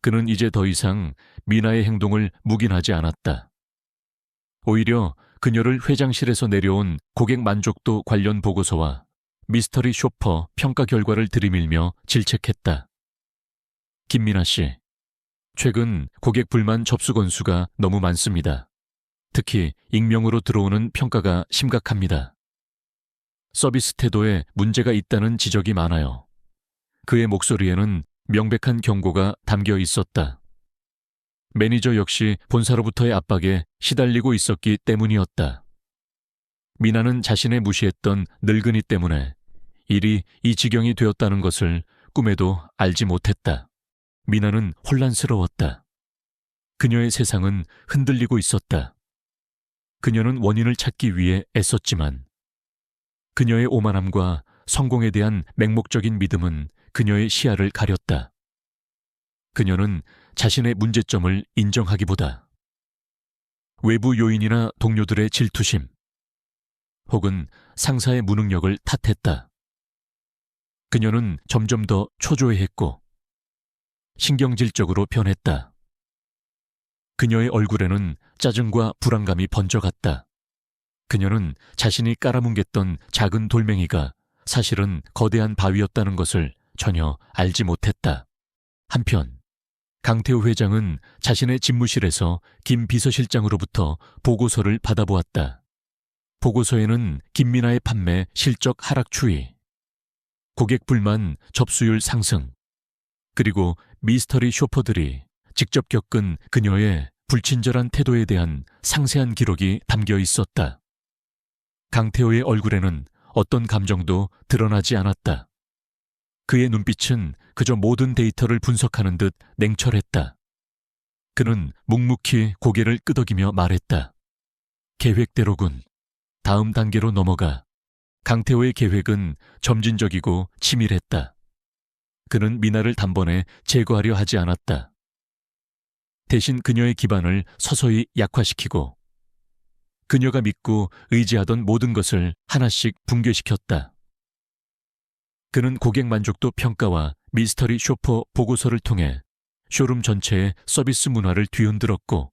그는 이제 더 이상 미나의 행동을 묵인하지 않았다. 오히려 그녀를 회장실에서 내려온 고객 만족도 관련 보고서와 미스터리 쇼퍼 평가 결과를 들이밀며 질책했다. 김미나 씨, 최근 고객 불만 접수 건수가 너무 많습니다. 특히 익명으로 들어오는 평가가 심각합니다. 서비스 태도에 문제가 있다는 지적이 많아요. 그의 목소리에는 명백한 경고가 담겨 있었다. 매니저 역시 본사로부터의 압박에 시달리고 있었기 때문이었다. 미나는 자신의 무시했던 늙은이 때문에 일이 이 지경이 되었다는 것을 꿈에도 알지 못했다. 미나는 혼란스러웠다. 그녀의 세상은 흔들리고 있었다. 그녀는 원인을 찾기 위해 애썼지만 그녀의 오만함과 성공에 대한 맹목적인 믿음은 그녀의 시야를 가렸다. 그녀는 자신의 문제점을 인정하기보다 외부 요인이나 동료들의 질투심 혹은 상사의 무능력을 탓했다. 그녀는 점점 더 초조해했고 신경질적으로 변했다. 그녀의 얼굴에는 짜증과 불안감이 번져갔다. 그녀는 자신이 깔아뭉갰던 작은 돌멩이가 사실은 거대한 바위였다는 것을 전혀 알지 못했다. 한편 강태호 회장은 자신의 집무실에서 김 비서실장으로부터 보고서를 받아보았다. 보고서에는 김미나의 판매 실적 하락 추이, 고객 불만 접수율 상승, 그리고 미스터리 쇼퍼들이 직접 겪은 그녀의 불친절한 태도에 대한 상세한 기록이 담겨 있었다. 강태호의 얼굴에는 어떤 감정도 드러나지 않았다. 그의 눈빛은 그저 모든 데이터를 분석하는 듯 냉철했다. 그는 묵묵히 고개를 끄덕이며 말했다. 계획대로군. 다음 단계로 넘어가. 강태호의 계획은 점진적이고 치밀했다. 그는 미나를 단번에 제거하려 하지 않았다. 대신 그녀의 기반을 서서히 약화시키고 그녀가 믿고 의지하던 모든 것을 하나씩 붕괴시켰다. 그는 고객 만족도 평가와 미스터리 쇼퍼 보고서를 통해 쇼룸 전체의 서비스 문화를 뒤흔들었고,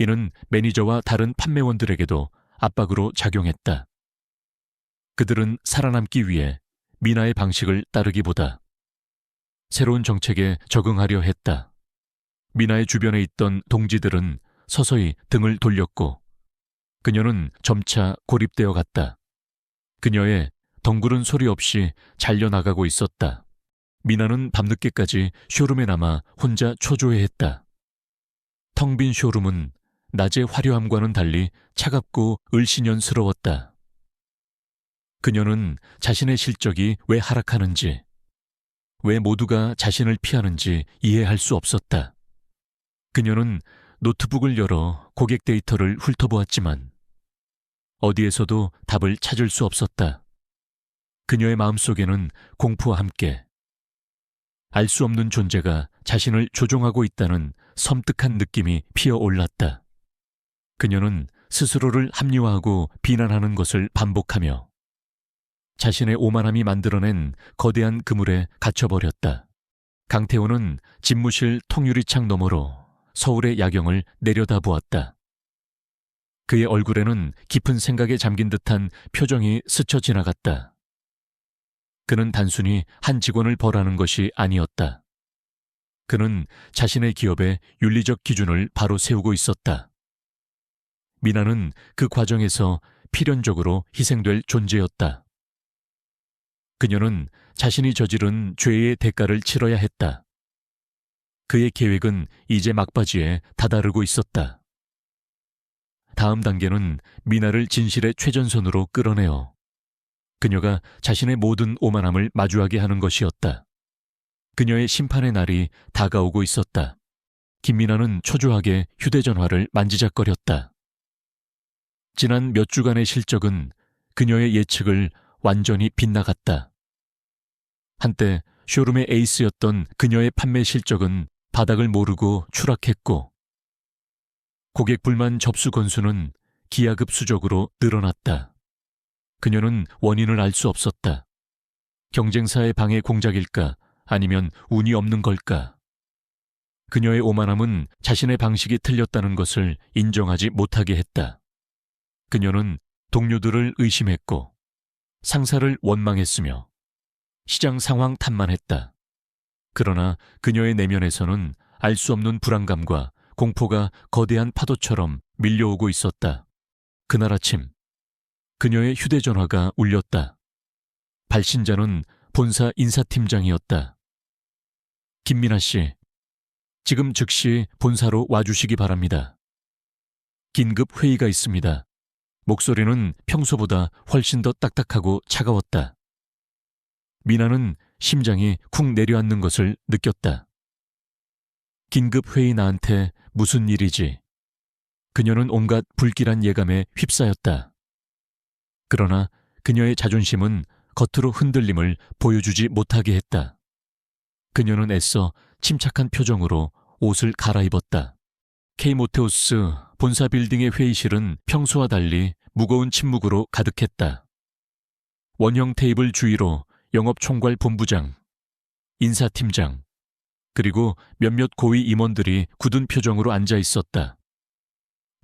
이는 매니저와 다른 판매원들에게도 압박으로 작용했다. 그들은 살아남기 위해 미나의 방식을 따르기보다 새로운 정책에 적응하려 했다. 미나의 주변에 있던 동지들은 서서히 등을 돌렸고 그녀는 점차 고립되어 갔다. 그녀의 덩구른 소리 없이 잘려나가고 있었다. 미나는 밤늦게까지 쇼룸에 남아 혼자 초조해했다. 텅 빈 쇼룸은 낮의 화려함과는 달리 차갑고 을씨년스러웠다. 그녀는 자신의 실적이 왜 하락하는지, 왜 모두가 자신을 피하는지 이해할 수 없었다. 그녀는 노트북을 열어 고객 데이터를 훑어보았지만 어디에서도 답을 찾을 수 없었다. 그녀의 마음속에는 공포와 함께 알 수 없는 존재가 자신을 조종하고 있다는 섬뜩한 느낌이 피어올랐다. 그녀는 스스로를 합리화하고 비난하는 것을 반복하며 자신의 오만함이 만들어낸 거대한 그물에 갇혀버렸다. 강태호는 집무실 통유리창 너머로 서울의 야경을 내려다보았다. 그의 얼굴에는 깊은 생각에 잠긴 듯한 표정이 스쳐 지나갔다. 그는 단순히 한 직원을 벌하는 것이 아니었다. 그는 자신의 기업의 윤리적 기준을 바로 세우고 있었다. 미나는 그 과정에서 필연적으로 희생될 존재였다. 그녀는 자신이 저지른 죄의 대가를 치러야 했다. 그의 계획은 이제 막바지에 다다르고 있었다. 다음 단계는 미나를 진실의 최전선으로 끌어내어 그녀가 자신의 모든 오만함을 마주하게 하는 것이었다. 그녀의 심판의 날이 다가오고 있었다. 김미나는 초조하게 휴대전화를 만지작거렸다. 지난 몇 주간의 실적은 그녀의 예측을 완전히 빗나갔다. 한때 쇼룸의 에이스였던 그녀의 판매 실적은 바닥을 모르고 추락했고 고객 불만 접수 건수는 기하급수적으로 늘어났다. 그녀는 원인을 알 수 없었다. 경쟁사의 방해 공작일까 아니면 운이 없는 걸까? 그녀의 오만함은 자신의 방식이 틀렸다는 것을 인정하지 못하게 했다. 그녀는 동료들을 의심했고 상사를 원망했으며 시장 상황 탓만했다. 그러나 그녀의 내면에서는 알 수 없는 불안감과 공포가 거대한 파도처럼 밀려오고 있었다. 그날 아침 그녀의 휴대전화가 울렸다. 발신자는 본사 인사팀장이었다. 김미나 씨, 지금 즉시 본사로 와주시기 바랍니다. 긴급 회의가 있습니다. 목소리는 평소보다 훨씬 더 딱딱하고 차가웠다. 미나는 심장이 쿵 내려앉는 것을 느꼈다. 긴급 회의 나한테 무슨 일이지? 그녀는 온갖 불길한 예감에 휩싸였다. 그러나 그녀의 자존심은 겉으로 흔들림을 보여주지 못하게 했다. 그녀는 애써 침착한 표정으로 옷을 갈아입었다. K모테우스 본사 빌딩의 회의실은 평소와 달리 무거운 침묵으로 가득했다. 원형 테이블 주위로 영업총괄 본부장, 인사팀장, 그리고 몇몇 고위 임원들이 굳은 표정으로 앉아 있었다.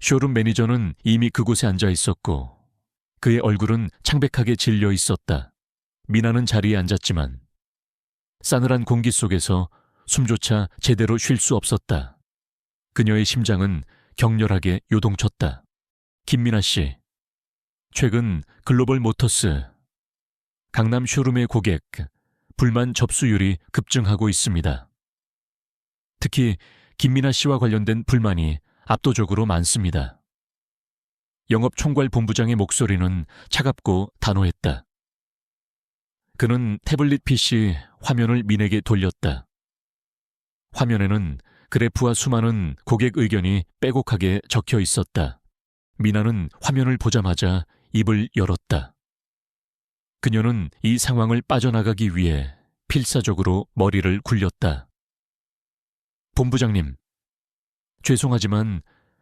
쇼룸 매니저는 이미 그곳에 앉아 있었고 그의 얼굴은 창백하게 질려 있었다. 미나는 자리에 앉았지만 싸늘한 공기 속에서 숨조차 제대로 쉴 수 없었다. 그녀의 심장은 격렬하게 요동쳤다. 김미나 씨, 최근 글로벌 모터스 강남 쇼룸의 고객 불만 접수율이 급증하고 있습니다. 특히 김미나 씨와 관련된 불만이 압도적으로 많습니다. 영업총괄 본부장의 목소리는 차갑고 단호했다. 그는 태블릿 PC 화면을 민에게 돌렸다. 화면에는 그래프와 수많은 고객 의견이 빼곡하게 적혀 있었다. 미나는 화면을 보자마자 입을 열었다. 그녀는 이 상황을 빠져나가기 위해 필사적으로 머리를 굴렸다. 본부장님, 죄송하지만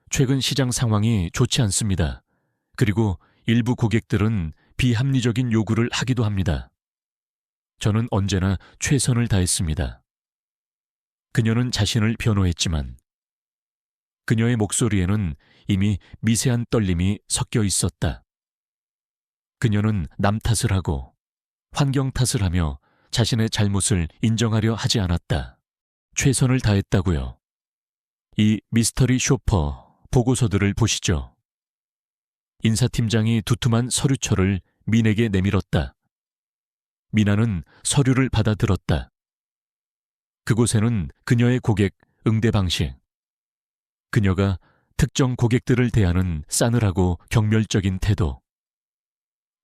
최근 시장 상황이 좋지 않습니다. 그리고 일부 고객들은 비합리적인 요구를 하기도 합니다. 저는 언제나 최선을 다했습니다. 그녀는 자신을 변호했지만 그녀의 목소리에는 이미 미세한 떨림이 섞여 있었다. 그녀는 남 탓을 하고 환경 탓을 하며 자신의 잘못을 인정하려 하지 않았다. 최선을 다했다고요. 이 미스터리 쇼퍼 보고서들을 보시죠. 인사팀장이 두툼한 서류철을 민에게 내밀었다. 미나는 서류를 받아들었다. 그곳에는 그녀의 고객 응대 방식, 그녀가 특정 고객들을 대하는 싸늘하고 경멸적인 태도,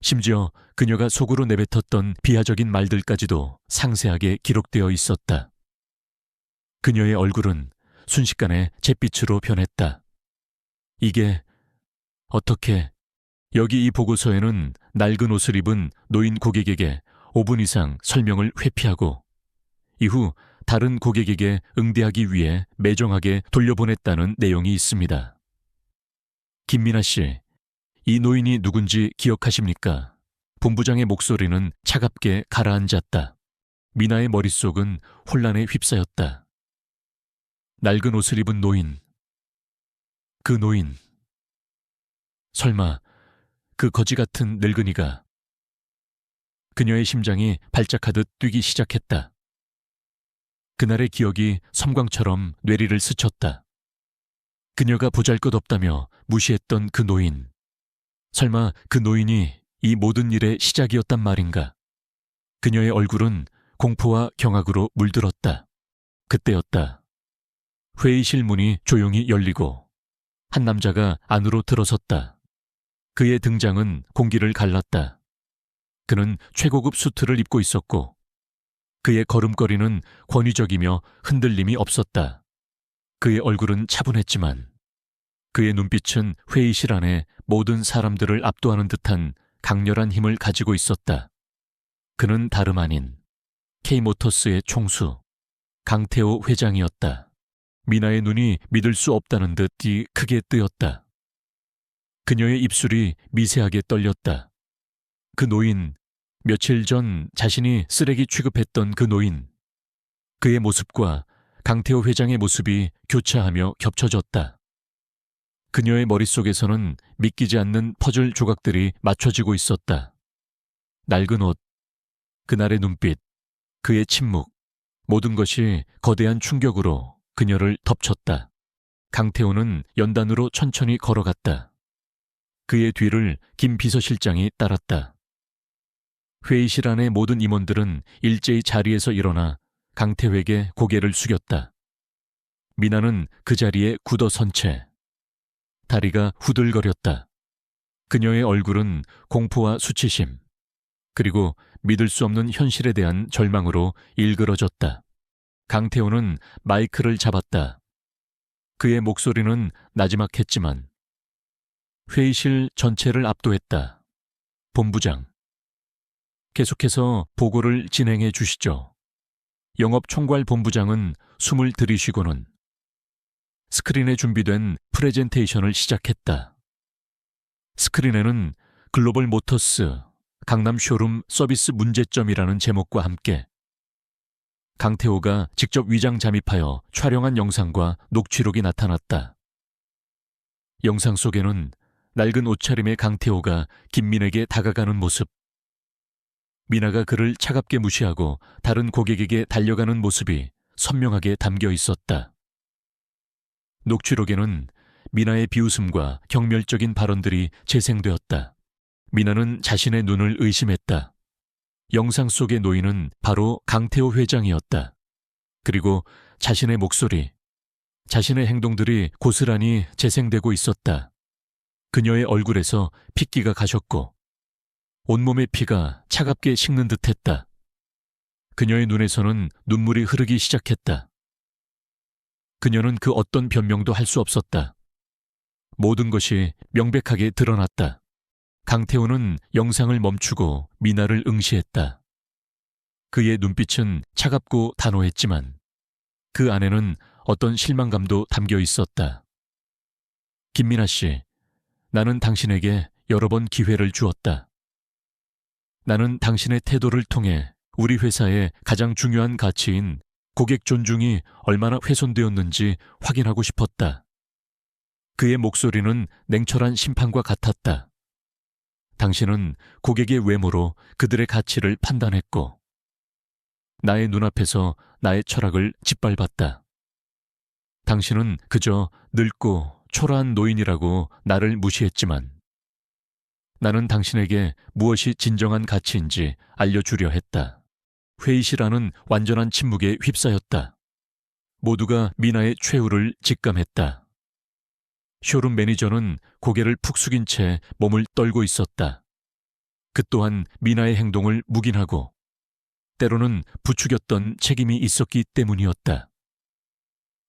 심지어 그녀가 속으로 내뱉었던 비하적인 말들까지도 상세하게 기록되어 있었다. 그녀의 얼굴은 순식간에 잿빛으로 변했다. 이게 어떻게... 여기 이 보고서에는 낡은 옷을 입은 노인 고객에게 5분 이상 설명을 회피하고 이후 다른 고객에게 응대하기 위해 매정하게 돌려보냈다는 내용이 있습니다. 김미나 씨, 이 노인이 누군지 기억하십니까? 본부장의 목소리는 차갑게 가라앉았다. 미나의 머릿속은 혼란에 휩싸였다. 낡은 옷을 입은 노인. 그 노인. 설마 그 거지 같은 늙은이가... 그녀의 심장이 발작하듯 뛰기 시작했다. 그날의 기억이 섬광처럼 뇌리를 스쳤다. 그녀가 보잘것없다며 무시했던 그 노인. 설마 그 노인이 이 모든 일의 시작이었단 말인가? 그녀의 얼굴은 공포와 경악으로 물들었다. 그때였다. 회의실 문이 조용히 열리고 한 남자가 안으로 들어섰다. 그의 등장은 공기를 갈랐다. 그는 최고급 수트를 입고 있었고 그의 걸음걸이는 권위적이며 흔들림이 없었다. 그의 얼굴은 차분했지만 그의 눈빛은 회의실 안에 모든 사람들을 압도하는 듯한 강렬한 힘을 가지고 있었다. 그는 다름 아닌 K모터스의 총수 강태호 회장이었다. 미나의 눈이 믿을 수 없다는 듯 크게 뜨였다. 그녀의 입술이 미세하게 떨렸다. 그 노인, 며칠 전 자신이 쓰레기 취급했던 그 노인. 그의 모습과 강태호 회장의 모습이 교차하며 겹쳐졌다. 그녀의 머릿속에서는 믿기지 않는 퍼즐 조각들이 맞춰지고 있었다. 낡은 옷, 그날의 눈빛, 그의 침묵, 모든 것이 거대한 충격으로 그녀를 덮쳤다. 강태호는 연단으로 천천히 걸어갔다. 그의 뒤를 김 비서실장이 따랐다. 회의실 안의 모든 임원들은 일제히 자리에서 일어나 강태호에게 고개를 숙였다. 미나는 그 자리에 굳어선 채 다리가 후들거렸다. 그녀의 얼굴은 공포와 수치심, 그리고 믿을 수 없는 현실에 대한 절망으로 일그러졌다. 강태호는 마이크를 잡았다. 그의 목소리는 나지막했지만 회의실 전체를 압도했다. 본부장, 계속해서 보고를 진행해 주시죠. 영업총괄 본부장은 숨을 들이쉬고는 스크린에 준비된 프레젠테이션을 시작했다. 스크린에는 글로벌 모터스 강남 쇼룸 서비스 문제점이라는 제목과 함께 강태호가 직접 위장 잠입하여 촬영한 영상과 녹취록이 나타났다. 영상 속에는 낡은 옷차림의 강태호가 김민에게 다가가는 모습, 미나가 그를 차갑게 무시하고 다른 고객에게 달려가는 모습이 선명하게 담겨 있었다. 녹취록에는 미나의 비웃음과 경멸적인 발언들이 재생되었다. 미나는 자신의 눈을 의심했다. 영상 속의 노인은 바로 강태호 회장이었다. 그리고 자신의 목소리, 자신의 행동들이 고스란히 재생되고 있었다. 그녀의 얼굴에서 핏기가 가셨고 온몸의 피가 차갑게 식는 듯했다. 그녀의 눈에서는 눈물이 흐르기 시작했다. 그녀는 그 어떤 변명도 할 수 없었다. 모든 것이 명백하게 드러났다. 강태호는 영상을 멈추고 미나를 응시했다. 그의 눈빛은 차갑고 단호했지만 그 안에는 어떤 실망감도 담겨 있었다. 김미나 씨, 나는 당신에게 여러 번 기회를 주었다. 나는 당신의 태도를 통해 우리 회사의 가장 중요한 가치인 고객 존중이 얼마나 훼손되었는지 확인하고 싶었다. 그의 목소리는 냉철한 심판과 같았다. 당신은 고객의 외모로 그들의 가치를 판단했고 나의 눈앞에서 나의 철학을 짓밟았다. 당신은 그저 늙고 초라한 노인이라고 나를 무시했지만 나는 당신에게 무엇이 진정한 가치인지 알려주려 했다. 회의실 안은 완전한 침묵에 휩싸였다. 모두가 미나의 최후를 직감했다. 쇼룸 매니저는 고개를 푹 숙인 채 몸을 떨고 있었다. 그 또한 미나의 행동을 묵인하고 때로는 부추겼던 책임이 있었기 때문이었다.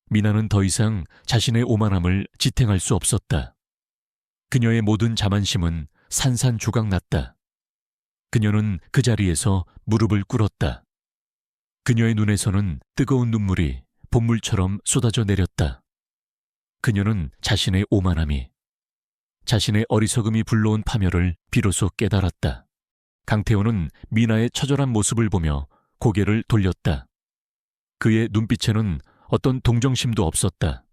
미나는 더 이상 자신의 오만함을 지탱할 수 없었다. 그녀의 모든 자만심은 산산조각났다. 그녀는 그 자리에서 무릎을 꿇었다. 그녀의 눈에서는 뜨거운 눈물이 봇물처럼 쏟아져 내렸다. 그녀는 자신의 오만함이, 자신의 어리석음이 불러온 파멸을 비로소 깨달았다. 강태호는 미나의 처절한 모습을 보며 고개를 돌렸다. 그의 눈빛에는 어떤 동정심도 없었다.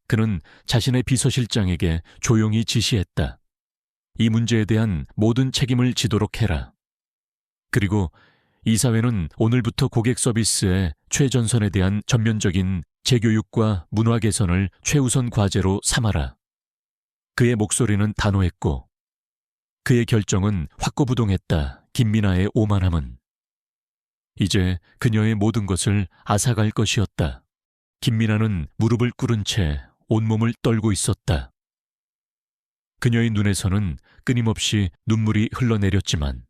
그는 자신의 비서실장에게 조용히 지시했다. 이 문제에 대한 모든 책임을 지도록 해라. 그리고 이사회는 오늘부터 고객 서비스의 최전선에 대한 전면적인 재교육과 문화 개선을 최우선 과제로 삼아라. 그의 목소리는 단호했고 그의 결정은 확고부동했다. 김미나의 오만함은 이제 그녀의 모든 것을 앗아갈 것이었다. 김미나는 무릎을 꿇은 채 온몸을 떨고 있었다. 그녀의 눈에서는 끊임없이 눈물이 흘러내렸지만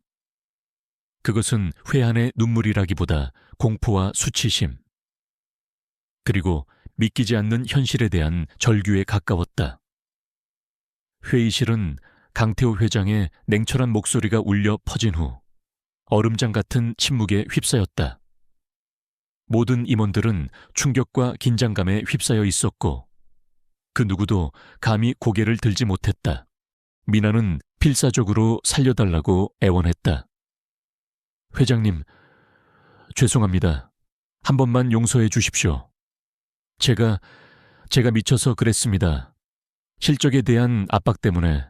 그것은 회한의 눈물이라기보다 공포와 수치심, 그리고 믿기지 않는 현실에 대한 절규에 가까웠다. 회의실은 강태호 회장의 냉철한 목소리가 울려 퍼진 후 얼음장 같은 침묵에 휩싸였다. 모든 임원들은 충격과 긴장감에 휩싸여 있었고 그 누구도 감히 고개를 들지 못했다. 미나는 필사적으로 살려달라고 애원했다. 회장님, 죄송합니다. 한 번만 용서해 주십시오. 제가 미쳐서 그랬습니다. 실적에 대한 압박 때문에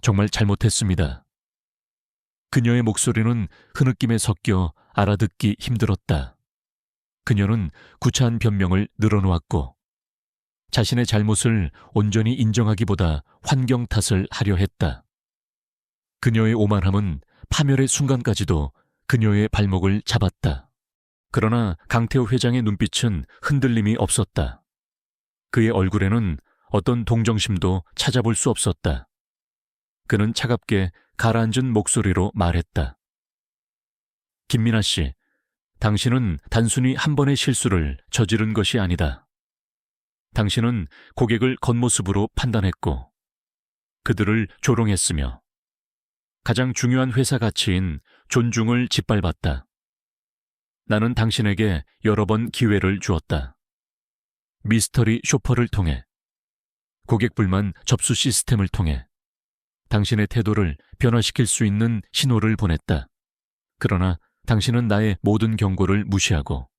정말 잘못했습니다. 그녀의 목소리는 흐느낌에 섞여 알아듣기 힘들었다. 그녀는 구차한 변명을 늘어놓았고 자신의 잘못을 온전히 인정하기보다 환경 탓을 하려 했다. 그녀의 오만함은 파멸의 순간까지도 그녀의 발목을 잡았다. 그러나 강태호 회장의 눈빛은 흔들림이 없었다. 그의 얼굴에는 어떤 동정심도 찾아볼 수 없었다. 그는 차갑게 가라앉은 목소리로 말했다. 김미나 씨, 당신은 단순히 한 번의 실수를 저지른 것이 아니다. 당신은 고객을 겉모습으로 판단했고 그들을 조롱했으며 가장 중요한 회사 가치인 존중을 짓밟았다. 나는 당신에게 여러 번 기회를 주었다. 미스터리 쇼퍼를 통해, 고객 불만 접수 시스템을 통해 당신의 태도를 변화시킬 수 있는 신호를 보냈다. 그러나 당신은 나의 모든 경고를 무시하고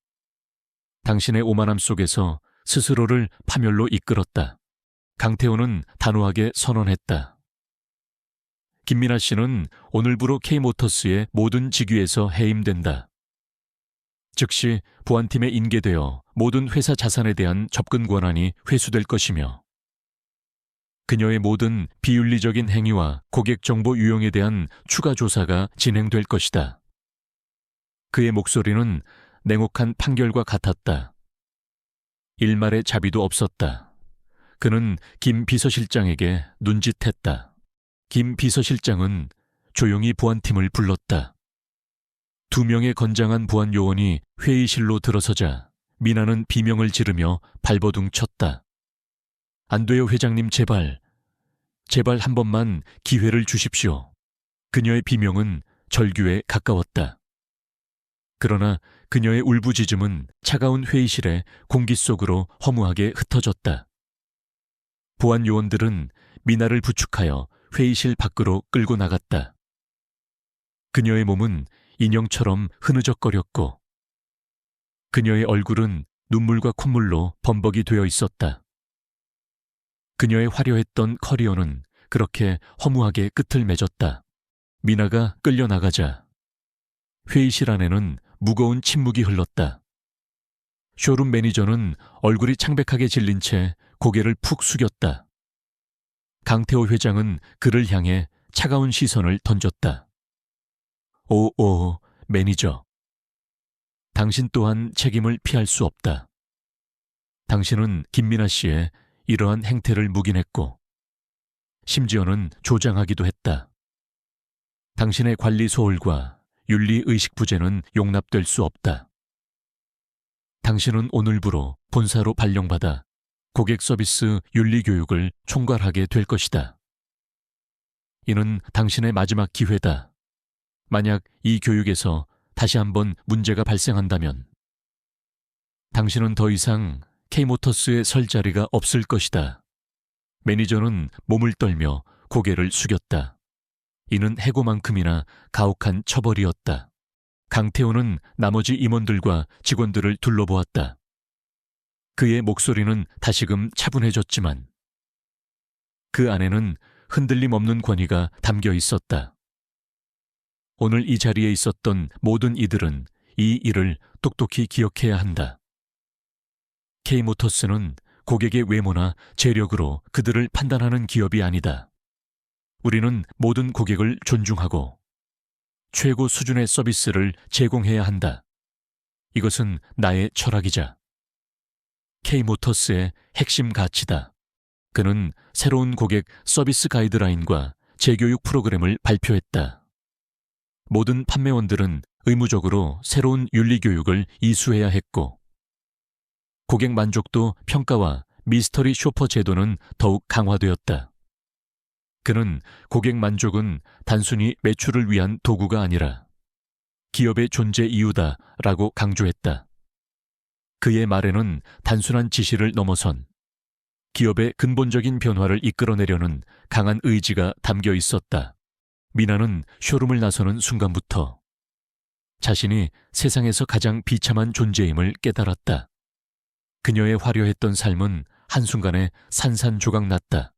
당신의 오만함 속에서 스스로를 파멸로 이끌었다. 강태호는 단호하게 선언했다. 김미나 씨는 오늘부로 K모터스의 모든 직위에서 해임된다. 즉시 보안팀에 인계되어 모든 회사 자산에 대한 접근 권한이 회수될 것이며 그녀의 모든 비윤리적인 행위와 고객 정보 유용에 대한 추가 조사가 진행될 것이다. 그의 목소리는 냉혹한 판결과 같았다. 일말의 자비도 없었다. 그는 김 비서실장에게 눈짓했다. 김 비서실장은 조용히 보안팀을 불렀다. 2명의 건장한 보안 요원이 회의실로 들어서자 미나는 비명을 지르며 발버둥 쳤다. 안 돼요, 회장님, 제발. 제발 한 번만 기회를 주십시오. 그녀의 비명은 절규에 가까웠다. 그러나 그녀의 울부짖음은 차가운 회의실의 공기 속으로 허무하게 흩어졌다. 보안 요원들은 미나를 부축하여 회의실 밖으로 끌고 나갔다. 그녀의 몸은 인형처럼 흐느적거렸고 그녀의 얼굴은 눈물과 콧물로 범벅이 되어 있었다. 그녀의 화려했던 커리어는 그렇게 허무하게 끝을 맺었다. 미나가 끌려나가자 회의실 안에는 무거운 침묵이 흘렀다. 쇼룸 매니저는 얼굴이 창백하게 질린 채 고개를 푹 숙였다. 강태호 회장은 그를 향해 차가운 시선을 던졌다. 오, 매니저. 당신 또한 책임을 피할 수 없다. 당신은 김미나 씨의 이러한 행태를 묵인했고 심지어는 조장하기도 했다. 당신의 관리 소홀과 윤리의식 부재는 용납될 수 없다. 당신은 오늘부로 본사로 발령받아 고객 서비스 윤리교육을 총괄하게 될 것이다. 이는 당신의 마지막 기회다. 만약 이 교육에서 다시 한번 문제가 발생한다면 당신은 더 이상 K모터스에 설 자리가 없을 것이다. 매니저는 몸을 떨며 고개를 숙였다. 이는 해고만큼이나 가혹한 처벌이었다. 강태호는 나머지 임원들과 직원들을 둘러보았다. 그의 목소리는 다시금 차분해졌지만 그 안에는 흔들림 없는 권위가 담겨 있었다. 오늘 이 자리에 있었던 모든 이들은 이 일을 똑똑히 기억해야 한다. K모터스는 고객의 외모나 재력으로 그들을 판단하는 기업이 아니다. 우리는 모든 고객을 존중하고 최고 수준의 서비스를 제공해야 한다. 이것은 나의 철학이자 K모터스의 핵심 가치다. 그는 새로운 고객 서비스 가이드라인과 재교육 프로그램을 발표했다. 모든 판매원들은 의무적으로 새로운 윤리교육을 이수해야 했고 고객 만족도 평가와 미스터리 쇼퍼 제도는 더욱 강화되었다. 그는 고객 만족은 단순히 매출을 위한 도구가 아니라 기업의 존재 이유다라고 강조했다. 그의 말에는 단순한 지시를 넘어선 기업의 근본적인 변화를 이끌어내려는 강한 의지가 담겨 있었다. 미나는 쇼룸을 나서는 순간부터 자신이 세상에서 가장 비참한 존재임을 깨달았다. 그녀의 화려했던 삶은 한순간에 산산조각 났다.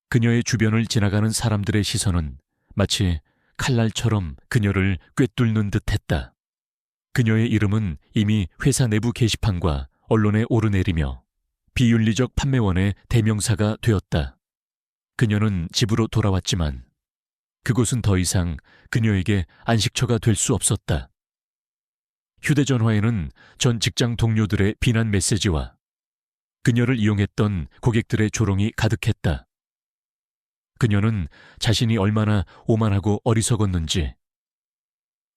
그녀의 주변을 지나가는 사람들의 시선은 마치 칼날처럼 그녀를 꿰뚫는 듯했다. 그녀의 이름은 이미 회사 내부 게시판과 언론에 오르내리며 비윤리적 판매원의 대명사가 되었다. 그녀는 집으로 돌아왔지만 그곳은 더 이상 그녀에게 안식처가 될 수 없었다. 휴대전화에는 전 직장 동료들의 비난 메시지와 그녀를 이용했던 고객들의 조롱이 가득했다. 그녀는 자신이 얼마나 오만하고 어리석었는지,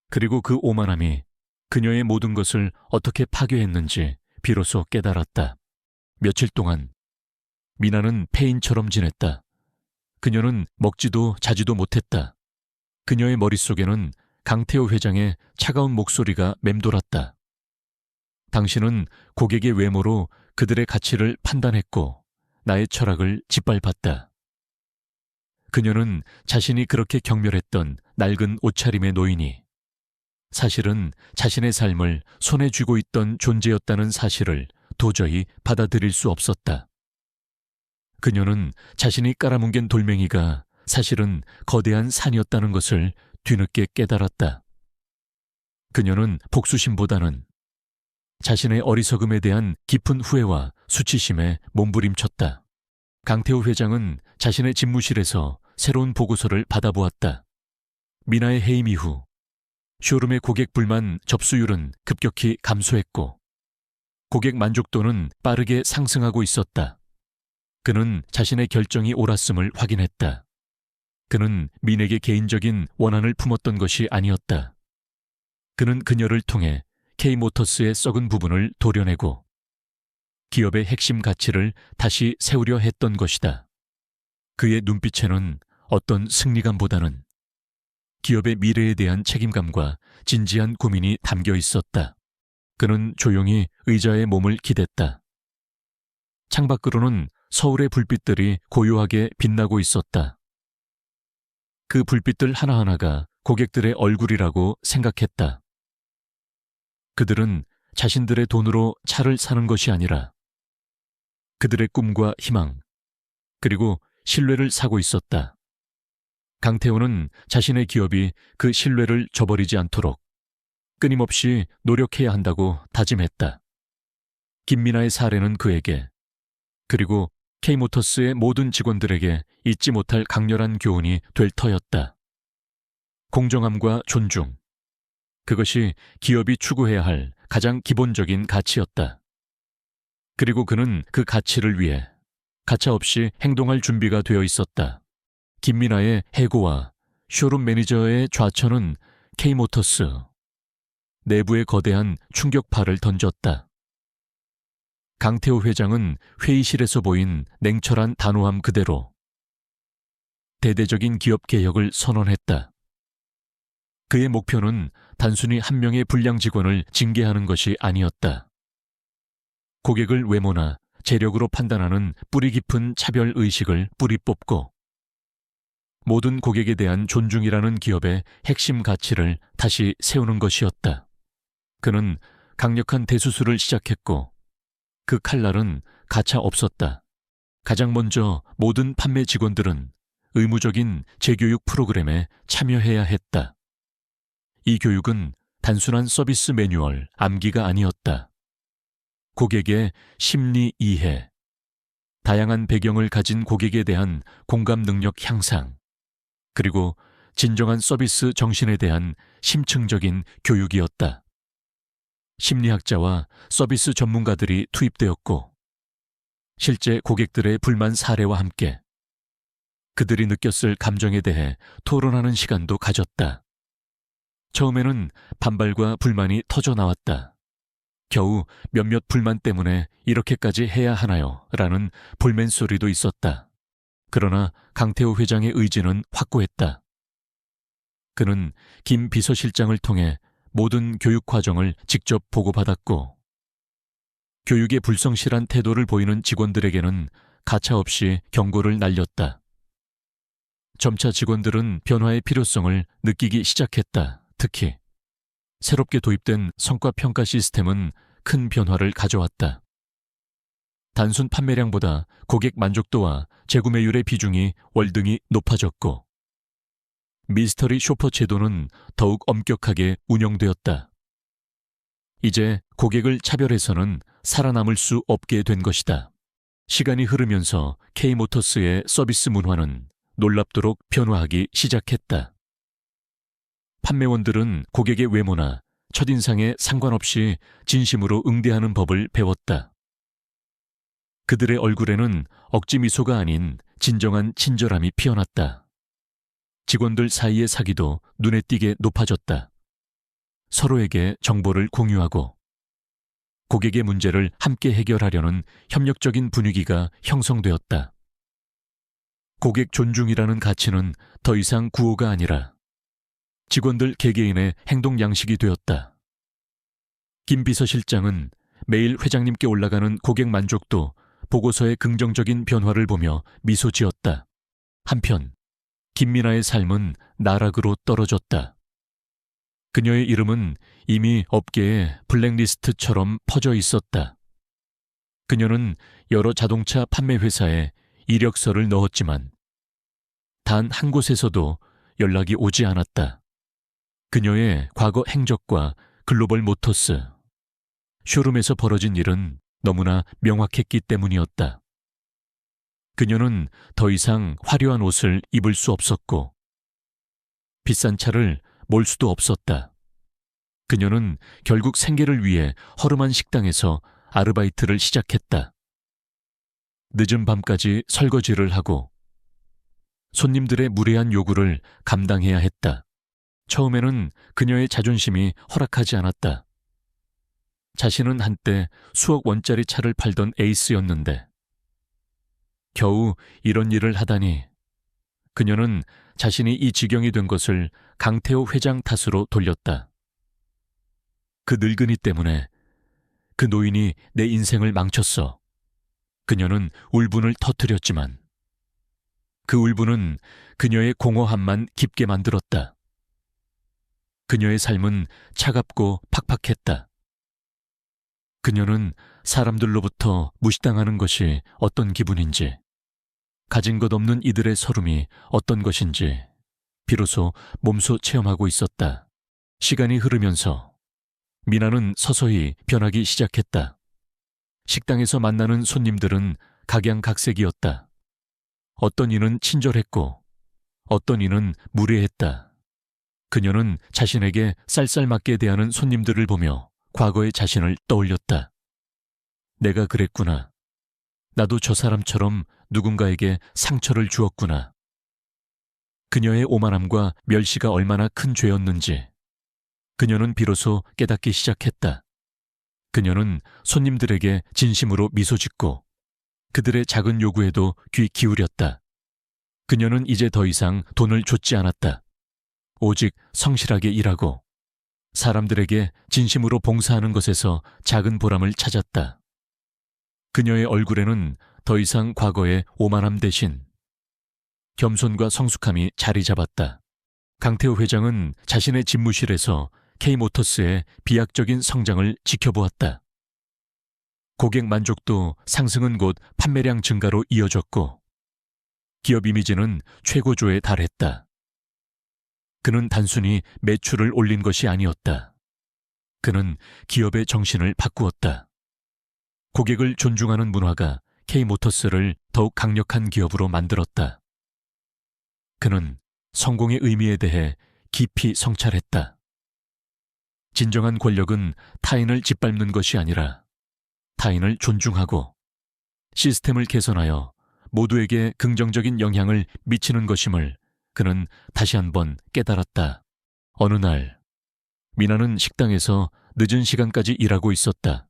그리고 그 오만함이 그녀의 모든 것을 어떻게 파괴했는지 비로소 깨달았다. 며칠 동안 미나는 폐인처럼 지냈다. 그녀는 먹지도 자지도 못했다. 그녀의 머릿속에는 강태호 회장의 차가운 목소리가 맴돌았다. 당신은 고객의 외모로 그들의 가치를 판단했고 나의 철학을 짓밟았다. 그녀는 자신이 그렇게 경멸했던 낡은 옷차림의 노인이 사실은 자신의 삶을 손에 쥐고 있던 존재였다는 사실을 도저히 받아들일 수 없었다. 그녀는 자신이 깔아뭉갠 돌멩이가 사실은 거대한 산이었다는 것을 뒤늦게 깨달았다. 그녀는 복수심보다는 자신의 어리석음에 대한 깊은 후회와 수치심에 몸부림쳤다. 강태호 회장은 자신의 집무실에서 새로운 보고서를 받아보았다. 미나의 해임 이후 쇼룸의 고객 불만 접수율은 급격히 감소했고 고객 만족도는 빠르게 상승하고 있었다. 그는 자신의 결정이 옳았음을 확인했다. 그는 민에게 개인적인 원한을 품었던 것이 아니었다. 그는 그녀를 통해 K모터스의 썩은 부분을 도려내고 기업의 핵심 가치를 다시 세우려 했던 것이다. 그의 눈빛에는 어떤 승리감보다는 기업의 미래에 대한 책임감과 진지한 고민이 담겨 있었다. 그는 조용히 의자에 몸을 기댔다. 창밖으로는 서울의 불빛들이 고요하게 빛나고 있었다. 그 불빛들 하나하나가 고객들의 얼굴이라고 생각했다. 그들은 자신들의 돈으로 차를 사는 것이 아니라 그들의 꿈과 희망, 그리고 신뢰를 사고 있었다. 강태호는 자신의 기업이 그 신뢰를 저버리지 않도록 끊임없이 노력해야 한다고 다짐했다. 김미나의 사례는 그에게, 그리고 K모터스의 모든 직원들에게 잊지 못할 강렬한 교훈이 될 터였다. 공정함과 존중, 그것이 기업이 추구해야 할 가장 기본적인 가치였다. 그리고 그는 그 가치를 위해 가차없이 행동할 준비가 되어 있었다. 김미나의 해고와 쇼룸 매니저의 좌천은 K모터스 내부에 거대한 충격파를 던졌다. 강태호 회장은 회의실에서 보인 냉철한 단호함 그대로 대대적인 기업 개혁을 선언했다. 그의 목표는 단순히 한 명의 불량 직원을 징계하는 것이 아니었다. 고객을 외모나 재력으로 판단하는 뿌리 깊은 차별 의식을 뿌리 뽑고 모든 고객에 대한 존중이라는 기업의 핵심 가치를 다시 세우는 것이었다. 그는 강력한 대수술을 시작했고 그 칼날은 가차 없었다. 가장 먼저 모든 판매 직원들은 의무적인 재교육 프로그램에 참여해야 했다. 이 교육은 단순한 서비스 매뉴얼 암기가 아니었다. 고객의 심리 이해, 다양한 배경을 가진 고객에 대한 공감 능력 향상, 그리고 진정한 서비스 정신에 대한 심층적인 교육이었다. 심리학자와 서비스 전문가들이 투입되었고, 실제 고객들의 불만 사례와 함께 그들이 느꼈을 감정에 대해 토론하는 시간도 가졌다. 처음에는 반발과 불만이 터져 나왔다. 겨우 몇몇 불만 때문에 이렇게까지 해야 하나요? 라는 볼멘 소리도 있었다. 그러나 강태호 회장의 의지는 확고했다. 그는 김 비서실장을 통해 모든 교육 과정을 직접 보고받았고 교육에 불성실한 태도를 보이는 직원들에게는 가차없이 경고를 날렸다. 점차 직원들은 변화의 필요성을 느끼기 시작했다. 특히 새롭게 도입된 성과평가 시스템은 큰 변화를 가져왔다. 단순 판매량보다 고객 만족도와 재구매율의 비중이 월등히 높아졌고 미스터리 쇼퍼 제도는 더욱 엄격하게 운영되었다. 이제 고객을 차별해서는 살아남을 수 없게 된 것이다. 시간이 흐르면서 K모터스의 서비스 문화는 놀랍도록 변화하기 시작했다. 판매원들은 고객의 외모나 첫인상에 상관없이 진심으로 응대하는 법을 배웠다. 그들의 얼굴에는 억지 미소가 아닌 진정한 친절함이 피어났다. 직원들 사이의 사기도 눈에 띄게 높아졌다. 서로에게 정보를 공유하고 고객의 문제를 함께 해결하려는 협력적인 분위기가 형성되었다. 고객 존중이라는 가치는 더 이상 구호가 아니라 직원들 개개인의 행동 양식이 되었다. 김 비서실장은 매일 회장님께 올라가는 고객 만족도 보고서의 긍정적인 변화를 보며 미소 지었다. 한편 김미나의 삶은 나락으로 떨어졌다. 그녀의 이름은 이미 업계의 블랙리스트처럼 퍼져 있었다. 그녀는 여러 자동차 판매 회사에 이력서를 넣었지만 단 한 곳에서도 연락이 오지 않았다. 그녀의 과거 행적과 글로벌 모터스, 쇼룸에서 벌어진 일은 너무나 명확했기 때문이었다. 그녀는 더 이상 화려한 옷을 입을 수 없었고 비싼 차를 몰 수도 없었다. 그녀는 결국 생계를 위해 허름한 식당에서 아르바이트를 시작했다. 늦은 밤까지 설거지를 하고 손님들의 무례한 요구를 감당해야 했다. 처음에는 그녀의 자존심이 허락하지 않았다. 자신은 한때 수억 원짜리 차를 팔던 에이스였는데 겨우 이런 일을 하다니. 그녀는 자신이 이 지경이 된 것을 강태호 회장 탓으로 돌렸다. 그 늙은이 때문에, 그 노인이 내 인생을 망쳤어. 그녀는 울분을 터뜨렸지만 그 울분은 그녀의 공허함만 깊게 만들었다. 그녀의 삶은 차갑고 팍팍했다. 그녀는 사람들로부터 무시당하는 것이 어떤 기분인지, 가진 것 없는 이들의 서름이 어떤 것인지 비로소 몸소 체험하고 있었다. 시간이 흐르면서 미나는 서서히 변하기 시작했다. 식당에서 만나는 손님들은 각양각색이었다. 어떤 이는 친절했고 어떤 이는 무례했다. 그녀는 자신에게 쌀쌀맞게 대하는 손님들을 보며 과거의 자신을 떠올렸다. 내가 그랬구나. 나도 저 사람처럼 누군가에게 상처를 주었구나. 그녀의 오만함과 멸시가 얼마나 큰 죄였는지 그녀는 비로소 깨닫기 시작했다. 그녀는 손님들에게 진심으로 미소 짓고 그들의 작은 요구에도 귀 기울였다. 그녀는 이제 더 이상 돈을 줬지 않았다. 오직 성실하게 일하고 사람들에게 진심으로 봉사하는 것에서 작은 보람을 찾았다. 그녀의 얼굴에는 더 이상 과거의 오만함 대신 겸손과 성숙함이 자리 잡았다. 강태호 회장은 자신의 집무실에서 K모터스의 비약적인 성장을 지켜보았다. 고객 만족도 상승은 곧 판매량 증가로 이어졌고 기업 이미지는 최고조에 달했다. 그는 단순히 매출을 올린 것이 아니었다. 그는 기업의 정신을 바꾸었다. 고객을 존중하는 문화가 K모터스를 더욱 강력한 기업으로 만들었다. 그는 성공의 의미에 대해 깊이 성찰했다. 진정한 권력은 타인을 짓밟는 것이 아니라 타인을 존중하고 시스템을 개선하여 모두에게 긍정적인 영향을 미치는 것임을 그는 다시 한번 깨달았다. 어느 날 미나는 식당에서 늦은 시간까지 일하고 있었다.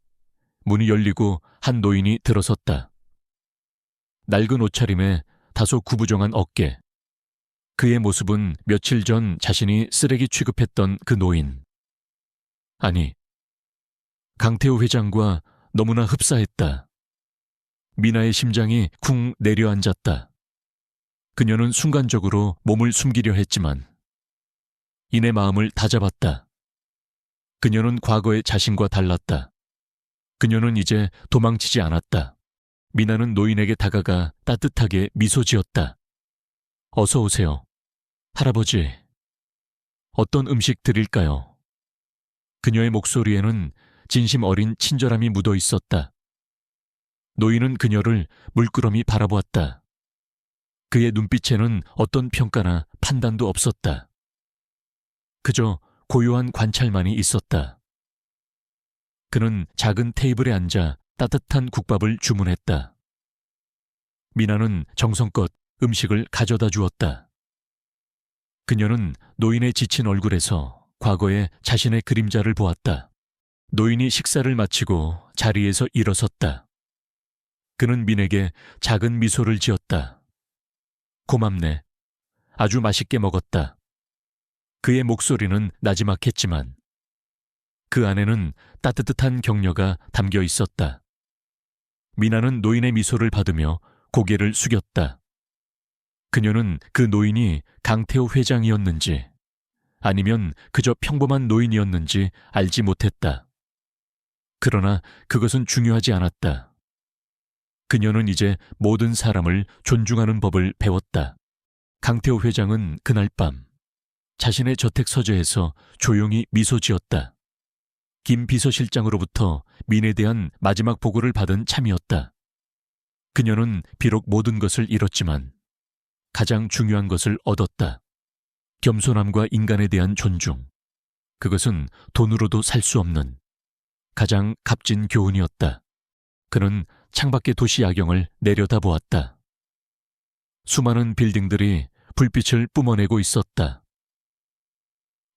문이 열리고 한 노인이 들어섰다. 낡은 옷차림에 다소 구부정한 어깨. 그의 모습은 며칠 전 자신이 쓰레기 취급했던 그 노인. 아니, 강태호 회장과 너무나 흡사했다. 미나의 심장이 쿵 내려앉았다. 그녀는 순간적으로 몸을 숨기려 했지만 이내 마음을 다잡았다. 그녀는 과거의 자신과 달랐다. 그녀는 이제 도망치지 않았다. 미나는 노인에게 다가가 따뜻하게 미소 지었다. 어서 오세요. 할아버지, 어떤 음식 드릴까요? 그녀의 목소리에는 진심 어린 친절함이 묻어 있었다. 노인은 그녀를 물끄러미 바라보았다. 그의 눈빛에는 어떤 평가나 판단도 없었다. 그저 고요한 관찰만이 있었다. 그는 작은 테이블에 앉아 따뜻한 국밥을 주문했다. 미나는 정성껏 음식을 가져다 주었다. 그녀는 노인의 지친 얼굴에서 과거의 자신의 그림자를 보았다. 노인이 식사를 마치고 자리에서 일어섰다. 그는 민에게 작은 미소를 지었다. 고맙네. 아주 맛있게 먹었다. 그의 목소리는 나지막했지만 그 안에는 따뜻한 격려가 담겨 있었다. 미나는 노인의 미소를 받으며 고개를 숙였다. 그녀는 그 노인이 강태호 회장이었는지 아니면 그저 평범한 노인이었는지 알지 못했다. 그러나 그것은 중요하지 않았다. 그녀는 이제 모든 사람을 존중하는 법을 배웠다. 강태호 회장은 그날 밤 자신의 저택 서재에서 조용히 미소 지었다. 김 비서실장으로부터 민에 대한 마지막 보고를 받은 참이었다. 그녀는 비록 모든 것을 잃었지만 가장 중요한 것을 얻었다. 겸손함과 인간에 대한 존중. 그것은 돈으로도 살 수 없는 가장 값진 교훈이었다. 그는 창밖의 도시 야경을 내려다보았다. 수많은 빌딩들이 불빛을 뿜어내고 있었다.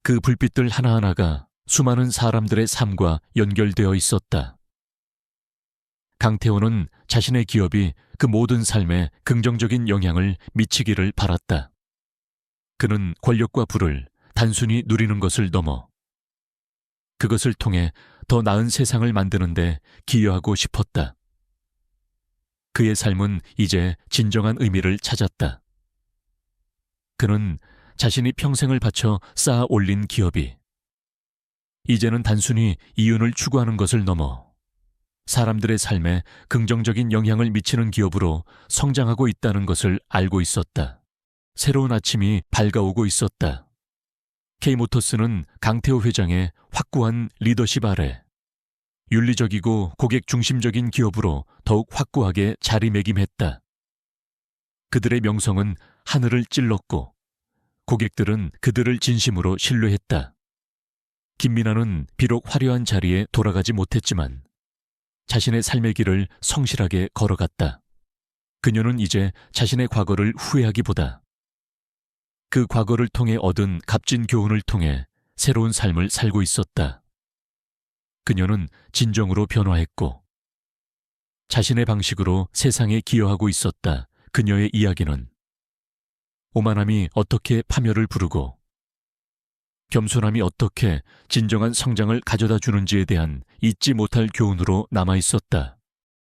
그 불빛들 하나하나가 수많은 사람들의 삶과 연결되어 있었다. 강태호는 자신의 기업이 그 모든 삶에 긍정적인 영향을 미치기를 바랐다. 그는 권력과 부를 단순히 누리는 것을 넘어 그것을 통해 더 나은 세상을 만드는 데 기여하고 싶었다. 그의 삶은 이제 진정한 의미를 찾았다. 그는 자신이 평생을 바쳐 쌓아 올린 기업이 이제는 단순히 이윤을 추구하는 것을 넘어 사람들의 삶에 긍정적인 영향을 미치는 기업으로 성장하고 있다는 것을 알고 있었다. 새로운 아침이 밝아오고 있었다. K모터스는 강태호 회장의 확고한 리더십 아래 윤리적이고 고객 중심적인 기업으로 더욱 확고하게 자리매김했다. 그들의 명성은 하늘을 찔렀고 고객들은 그들을 진심으로 신뢰했다. 김민아는 비록 화려한 자리에 돌아가지 못했지만 자신의 삶의 길을 성실하게 걸어갔다. 그녀는 이제 자신의 과거를 후회하기보다 그 과거를 통해 얻은 값진 교훈을 통해 새로운 삶을 살고 있었다. 그녀는 진정으로 변화했고 자신의 방식으로 세상에 기여하고 있었다. 그녀의 이야기는 오만함이 어떻게 파멸을 부르고 겸손함이 어떻게 진정한 성장을 가져다 주는지에 대한 잊지 못할 교훈으로 남아 있었다.